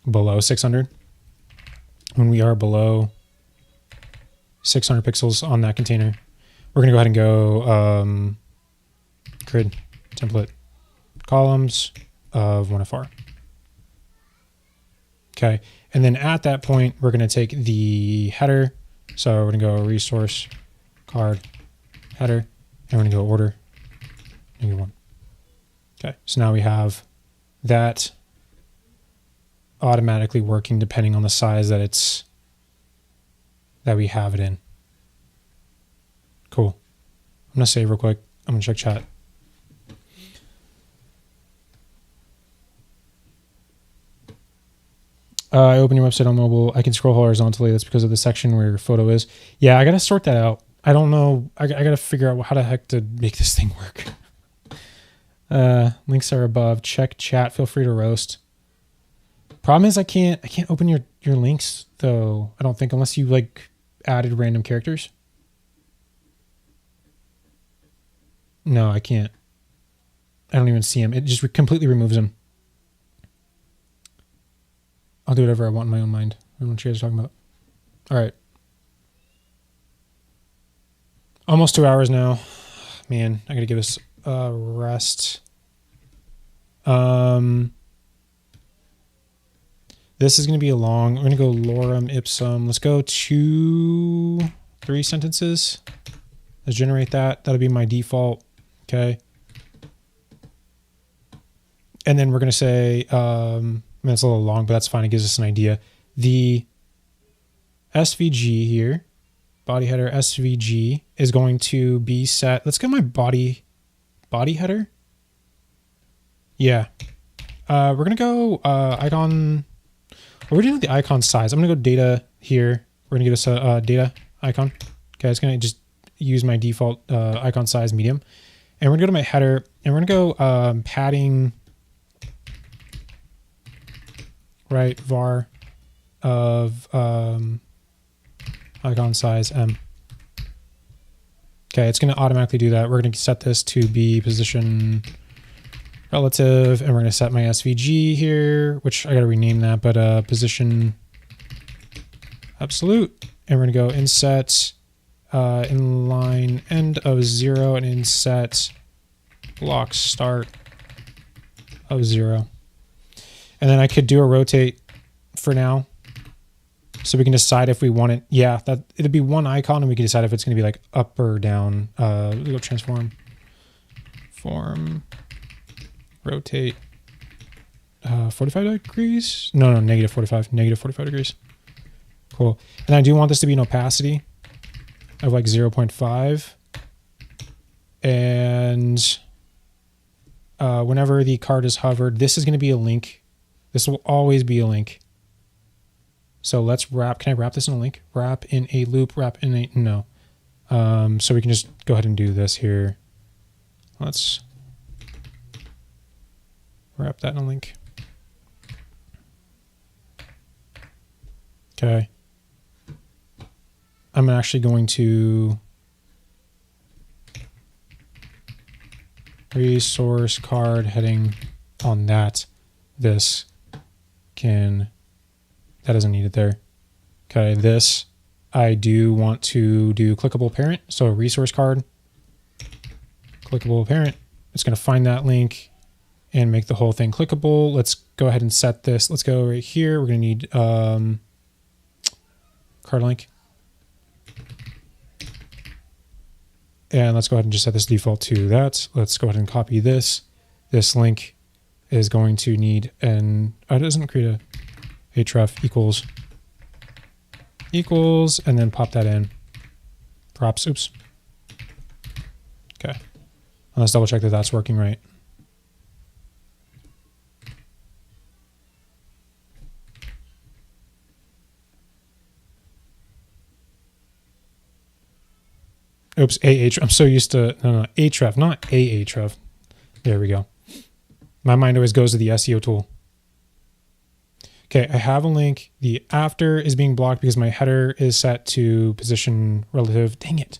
Below 600. When we are below 600 pixels on that container, we're going to go ahead and go grid template columns of 1FR. Okay. And then at that point, we're going to take the header. So we're going to go resource card header, and we're going to go order -1. Okay. So now we have that automatically working depending on the size that we have it in. Cool. I'm going to save real quick. I'm going to check chat. I open your website on mobile. I can scroll horizontally. That's because of the section where your photo is. Yeah, I got to sort that out. I don't know. I got to figure out how the heck to make this thing work. Links are above. Check chat. Feel free to roast. Problem is I can't open your links though. I don't think, unless you like added random characters. No, I can't. I don't even see them. It just completely removes them. I'll do whatever I want in my own mind. I don't know what you guys are talking about. All right. Almost 2 hours now. Man, I got to give this a rest. This is going to be a long. We're going to go lorem ipsum. Let's go 2, 3 sentences. Let's generate that. That'll be my default. Okay. And then we're going to say, I mean, it's a little long, but that's fine. It gives us an idea. The SVG here, body header SVG, is going to be set. Let's get my body header. Yeah. We're going to go icon. We're doing the icon size. I'm going to go data here. We're going to get us a data icon. Okay. It's going to just use my default icon size medium. And we're going to go to my header and we're going to go padding. Right, var of icon size M. Okay, it's going to automatically do that. We're going to set this to be position relative, and we're going to set my SVG here, which I got to rename that, but position absolute. And we're going to go inset inline end of 0 and inset block start of 0. And then I could do a rotate for now. So we can decide if we want it. Yeah, that it'll be one icon and we can decide if it's going to be like up or down. We'll go transform. Form. Rotate. 45 degrees? No, negative 45. Negative 45 degrees. Cool. And I do want this to be an opacity of like 0.5. And whenever the card is hovered, this is going to be a link. This will always be a link. So let's wrap. Can I wrap this in a link? Wrap in a loop, wrap in a, no. So we can just go ahead and do this here. Let's wrap that in a link. Okay. I'm actually going to resource card heading on that. This can, that doesn't need it there. Okay, this, I do want to do clickable parent. So resource card, clickable parent. It's going to find that link and make the whole thing clickable. Let's go ahead and set this. Let's go right here. We're going to need card link. And let's go ahead and just set this default to that. Let's go ahead and copy this. This link is going to need an, oh, it doesn't create a href equals, and then pop that in. Props, oops. Okay. And let's double check that that's working right. Oops, I'm so used to, no, href, not ahref. There we go. My mind always goes to the SEO tool. Okay, I have a link. The after is being blocked because my header is set to position relative. Dang it.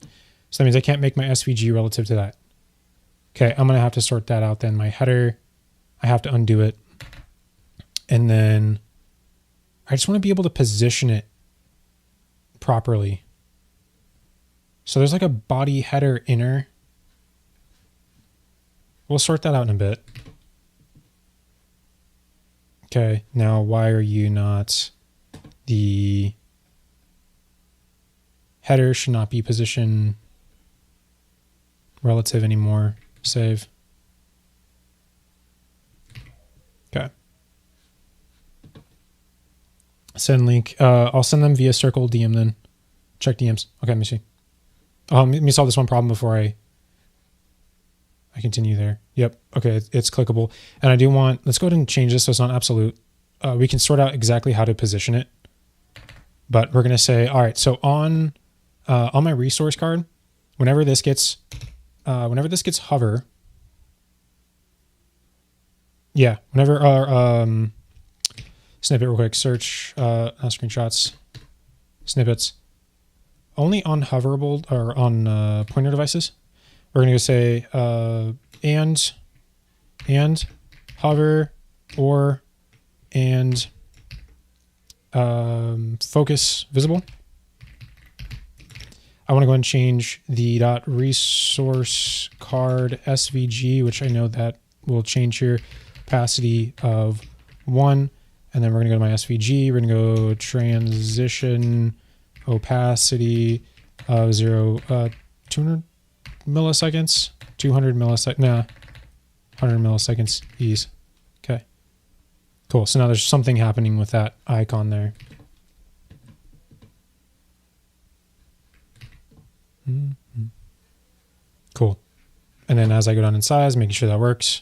So that means I can't make my SVG relative to that. Okay, I'm going to have to sort that out then. My header, I have to undo it. And then I just want to be able to position it properly. So there's like a body header inner. We'll sort that out in a bit. Okay, now why are you not, the header should not be position relative anymore. Save. Okay. Send link. I'll send them via circle DM then. Check DMs. Okay, let me see. Let me solve this one problem before I continue there. Yep. Okay. It's clickable. And I do want, let's go ahead and change this so it's not absolute. We can sort out exactly how to position it, but we're going to say, all right, so on my resource card, whenever this gets hover, yeah, whenever our, snippet real quick, search, screenshots, snippets, only on hoverable or on pointer devices. We're going to say and hover or and focus visible. I want to go and change the dot resource card SVG, which I know that will change here, opacity of 1, and then we're going to go to my SVG. We're going to go transition opacity of 200 milliseconds, 200 milliseconds, nah, 100 milliseconds ease. Okay, cool. So now there's something happening with that icon there. Cool. And then as I go down in size, making sure that works.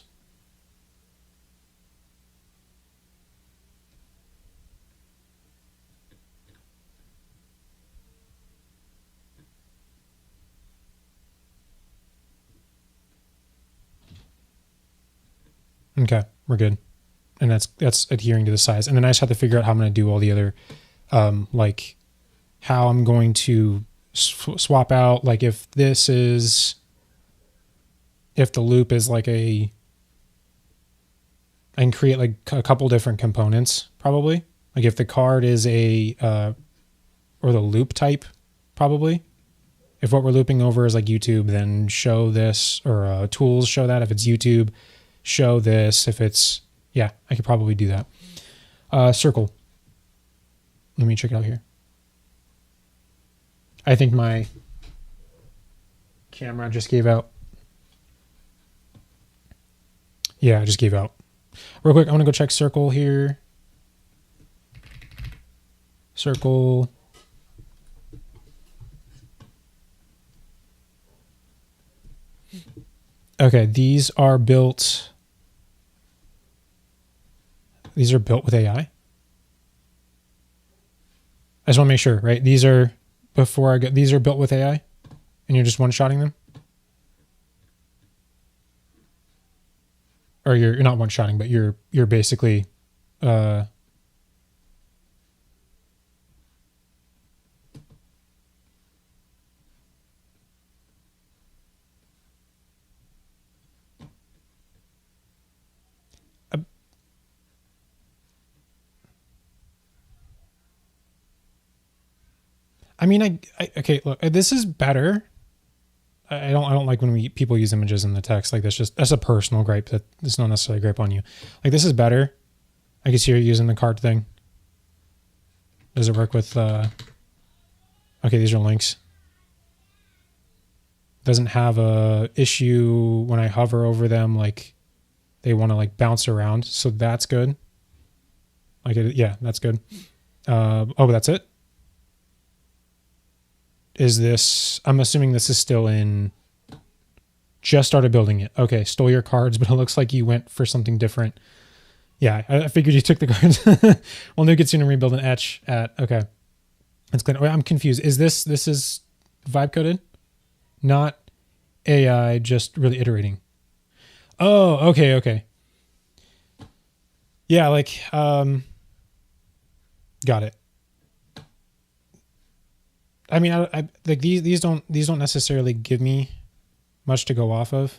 Okay, we're good. And that's adhering to the size. And then I just have to figure out how I'm going to do all the other, like how I'm going to swap out, like if the loop is like I can create like a couple different components probably. Like if the card is or the loop type, probably. If what we're looping over is like YouTube, then show this, or tools show that. If it's YouTube, show this. If it's, yeah, I could probably do that. Circle. Let me check it out here. I think my camera just gave out. Yeah, I just gave out. Real quick, I want to go check circle here. Circle. Okay, these are built These are built with AI. I just want to make sure, right? These are these are built with AI, and you're just one-shotting them, or you're not one-shotting, but you're basically. I mean, okay. Look, this is better. I don't like when people use images in the text. Like that's a personal gripe. That's not necessarily a gripe on you. Like this is better. I guess you're using the card thing. Does it work with? Okay, these are links. Doesn't have a issue when I hover over them. Like they want to like bounce around, so that's good. Like yeah, that's good. Oh, that's it. Is this, I'm assuming this is still in, just started building it. Okay, stole your cards, but it looks like you went for something different. Yeah, I figured you took the cards. Well, new gets you to rebuild an etch at, okay. That's good. I'm confused. Is this is vibe coded? Not AI, just really iterating. Oh, okay. Yeah, like, got it. I mean, I like these don't necessarily give me much to go off of.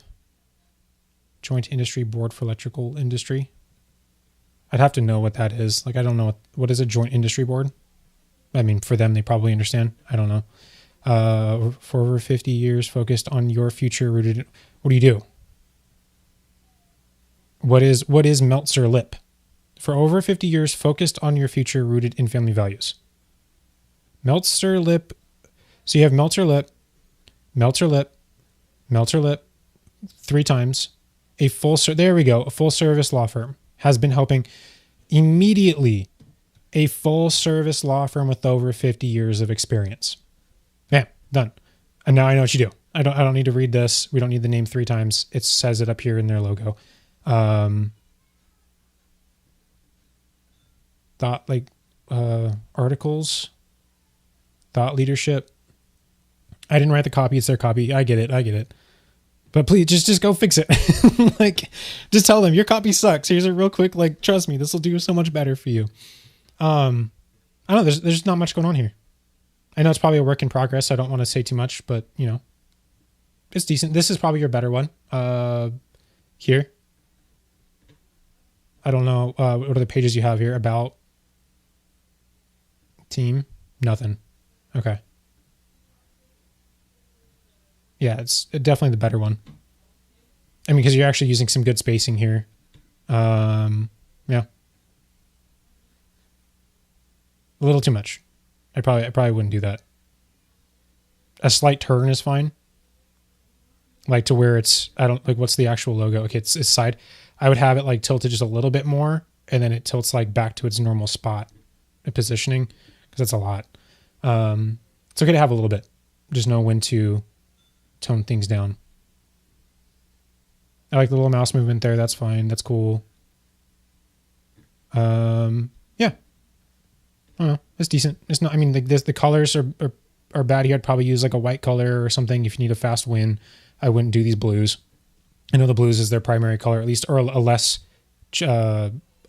Joint Industry Board for Electrical Industry. I'd have to know what that is. Like, I don't know what is a joint industry board. I mean, for them, they probably understand. I don't know. For over 50 years, focused on your future rooted. What do you do? What is Meltzer Lip? For over 50 years, focused on your future rooted in family values. Meltzer Lip. So you have Meltzer Lip, 3 times. There we go. A full service law firm has been helping immediately. A full service law firm with over 50 years of experience. Yeah, done. And now I know what you do. I don't need to read this. We don't need the name 3 times. It says it up here in their logo. Articles. Thought leadership. I didn't write the copy. It's their copy. I get it. But please just go fix it. Like, just tell them your copy sucks. Here's a real quick, like, trust me, this will do so much better for you. I don't know. There's not much going on here. I know it's probably a work in progress. I don't want to say too much, but you know, it's decent. This is probably your better one. Here. I don't know. What are the pages you have here? About team? Nothing. Okay. Yeah, it's definitely the better one. I mean, because you're actually using some good spacing here. Yeah. A little too much. I probably wouldn't do that. A slight turn is fine. Like to where it's, I don't, like what's the actual logo? Okay, it's side. I would have it like tilted just a little bit more, and then it tilts like back to its normal spot and positioning, because that's a lot. It's okay to have a little bit. Just know when to tone things down. I like the little mouse movement there. That's fine. That's cool. Yeah. I don't know. It's decent. It's not, I mean, like this, the colors are bad here. I'd probably use like a white color or something if you need a fast win. I wouldn't do these blues. I know the blues is their primary color, at least, or a less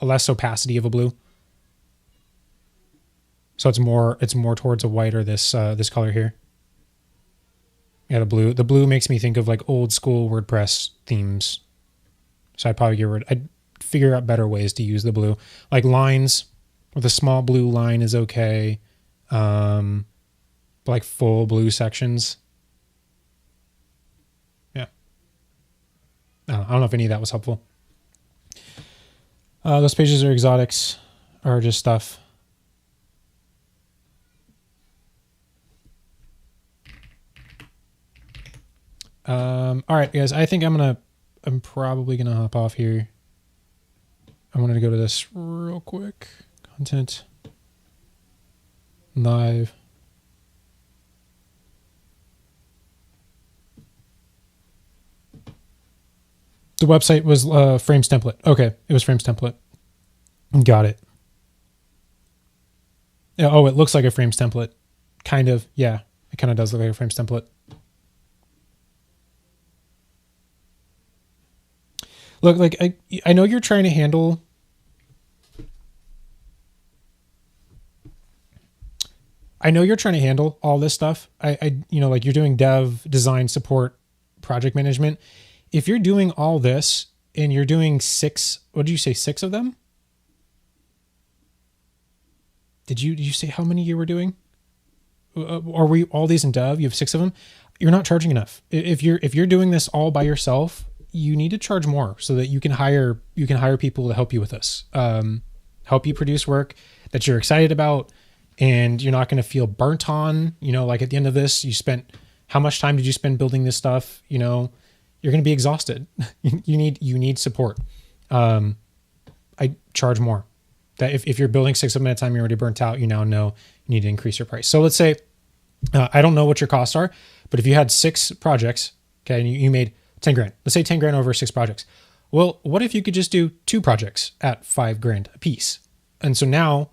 opacity of a blue. So it's more towards a white or this color here. Yeah, the blue makes me think of like old school WordPress themes. So I'd figure out better ways to use the blue. Like lines with a small blue line is okay. Like full blue sections. Yeah. I don't know if any of that was helpful. Those pages are exotics or just stuff. All right, guys, I think I'm probably going to hop off here. I wanted to go to this real quick. Content. Live. The website was Frames template. Okay, it was Frames template. Got it. Oh, it looks like a frames template. Kind of. Yeah, it kind of does look like a frames template. Look, like I know you're trying to handle. I know you're trying to handle all this stuff. Like you're doing dev, design, support, project management. If you're doing all this and you're doing what did you say, 6 of them? Did you say how many you were doing? Are we all these in dev? You have 6 of them. You're not charging enough. If you're doing this all by yourself, you need to charge more so that you can hire people to help you with this, help you produce work that you're excited about, and you're not going to feel burnt on. Like at the end of this, how much time did you spend building this stuff? You're going to be exhausted. you need support. I charge more. That if you're building 6 of them at a time, you're already burnt out. You now know you need to increase your price. So let's say, I don't know what your costs are, but if you had 6 projects, okay, and you made 10 grand, let's say 10 grand over 6 projects. Well, what if you could just do 2 projects at 5 grand a piece? And so now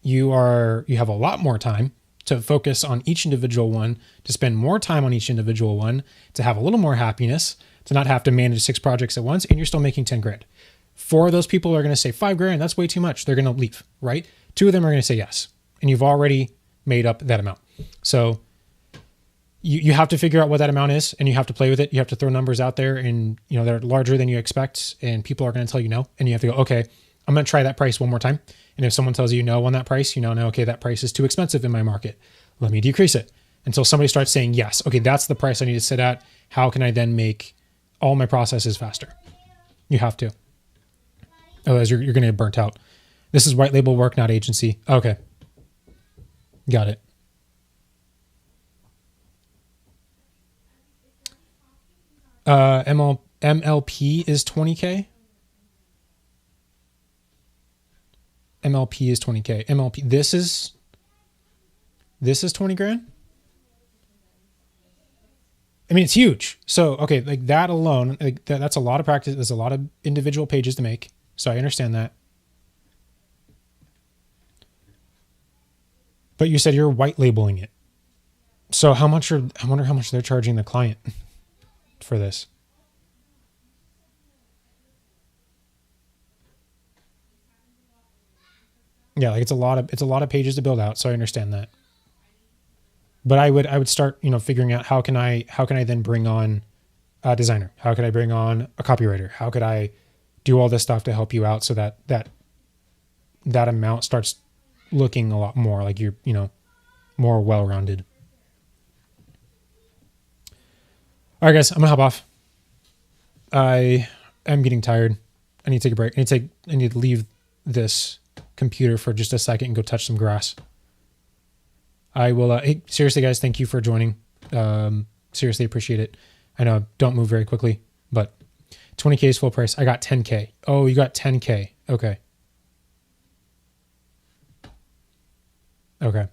you have a lot more time to focus on each individual one, to spend more time on each individual one, to have a little more happiness, to not have to manage 6 projects at once, and you're still making 10 grand. 4 of those people are going to say 5 grand, that's way too much. They're going to leave, right? 2 of them are going to say yes. And you've already made up that amount. So you have to figure out what that amount is, and you have to play with it. You have to throw numbers out there, and they're larger than you expect, and people are going to tell you no. And you have to go, okay, I'm going to try that price one more time. And if someone tells you no on that price, okay, that price is too expensive in my market. Let me decrease it until somebody starts saying yes. Okay, that's the price I need to sit at. How can I then make all my processes faster? You have to. Otherwise, you're going to get burnt out. This is white label work, not agency. Okay. Got it. MLP is 20K. MLP is 20K. MLP. This is 20 grand. I mean, it's huge. So, okay, like that alone, like that's a lot of practice. There's a lot of individual pages to make. So I understand that. But you said you're white labeling it. So I wonder how much they're charging the client for this. Yeah, like it's a lot of pages to build out, so I understand that. But I would start, figuring out how can I then bring on a designer? How could I bring on a copywriter? How could I do all this stuff to help you out so that amount starts looking a lot more like you're, more well-rounded. All right, guys, I'm gonna hop off. I am getting tired. I need to take a break. I need to leave this computer for just a second and go touch some grass. I will. Hey, seriously, guys, thank you for joining. Seriously, appreciate it. I know I don't move very quickly, but 20K is full price. I got 10K. Oh, you got 10K. Okay. Okay.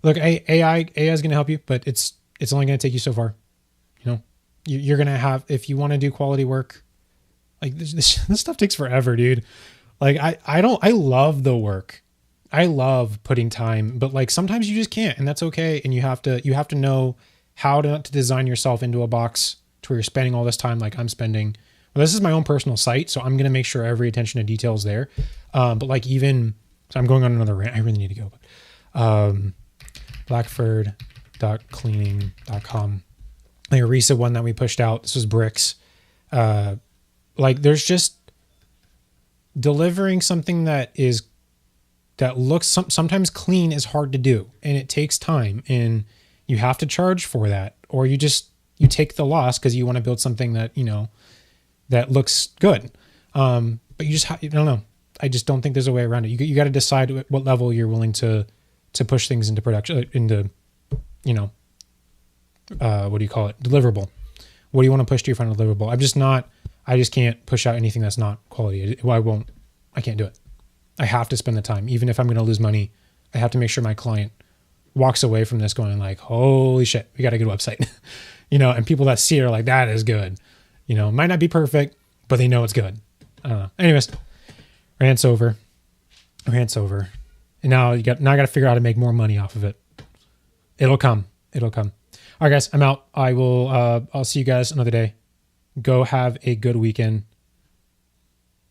Look, AI is going to help you, but it's only going to take you so far. You're going to have, if you want to do quality work, like this stuff takes forever, dude. Like I love the work. I love putting time, but like sometimes you just can't, and that's okay. And you have to know how to design yourself into a box to where you're spending all this time like I'm spending. Well, this is my own personal site, so I'm going to make sure every attention to detail is there. But like so I'm going on another rant. I really need to go. But blackford.cleaning.com. Like a recent one that we pushed out. This was bricks. Like there's just delivering something that looks sometimes clean is hard to do, and it takes time, and you have to charge for that, or you take the loss because you want to build something that that looks good. But you just I don't know. I just don't think there's a way around it. You got to decide what level you're willing to push things into production, into what do you call it? Deliverable. What do you want to push to your final deliverable? I just can't push out anything that's not quality. I can't do it. I have to spend the time. Even if I'm going to lose money, I have to make sure my client walks away from this going like, holy shit, we got a good website. And people that see it are like, that is good. It might not be perfect, but they know it's good. I don't know. Anyways, rant's over. And now I got to figure out how to make more money off of it. It'll come. All right, guys, I'm out. I'll see you guys another day. Go have a good weekend.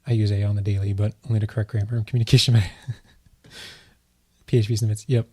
I use A on the daily, but only to correct grammar and communication. PHP snippets. Yep.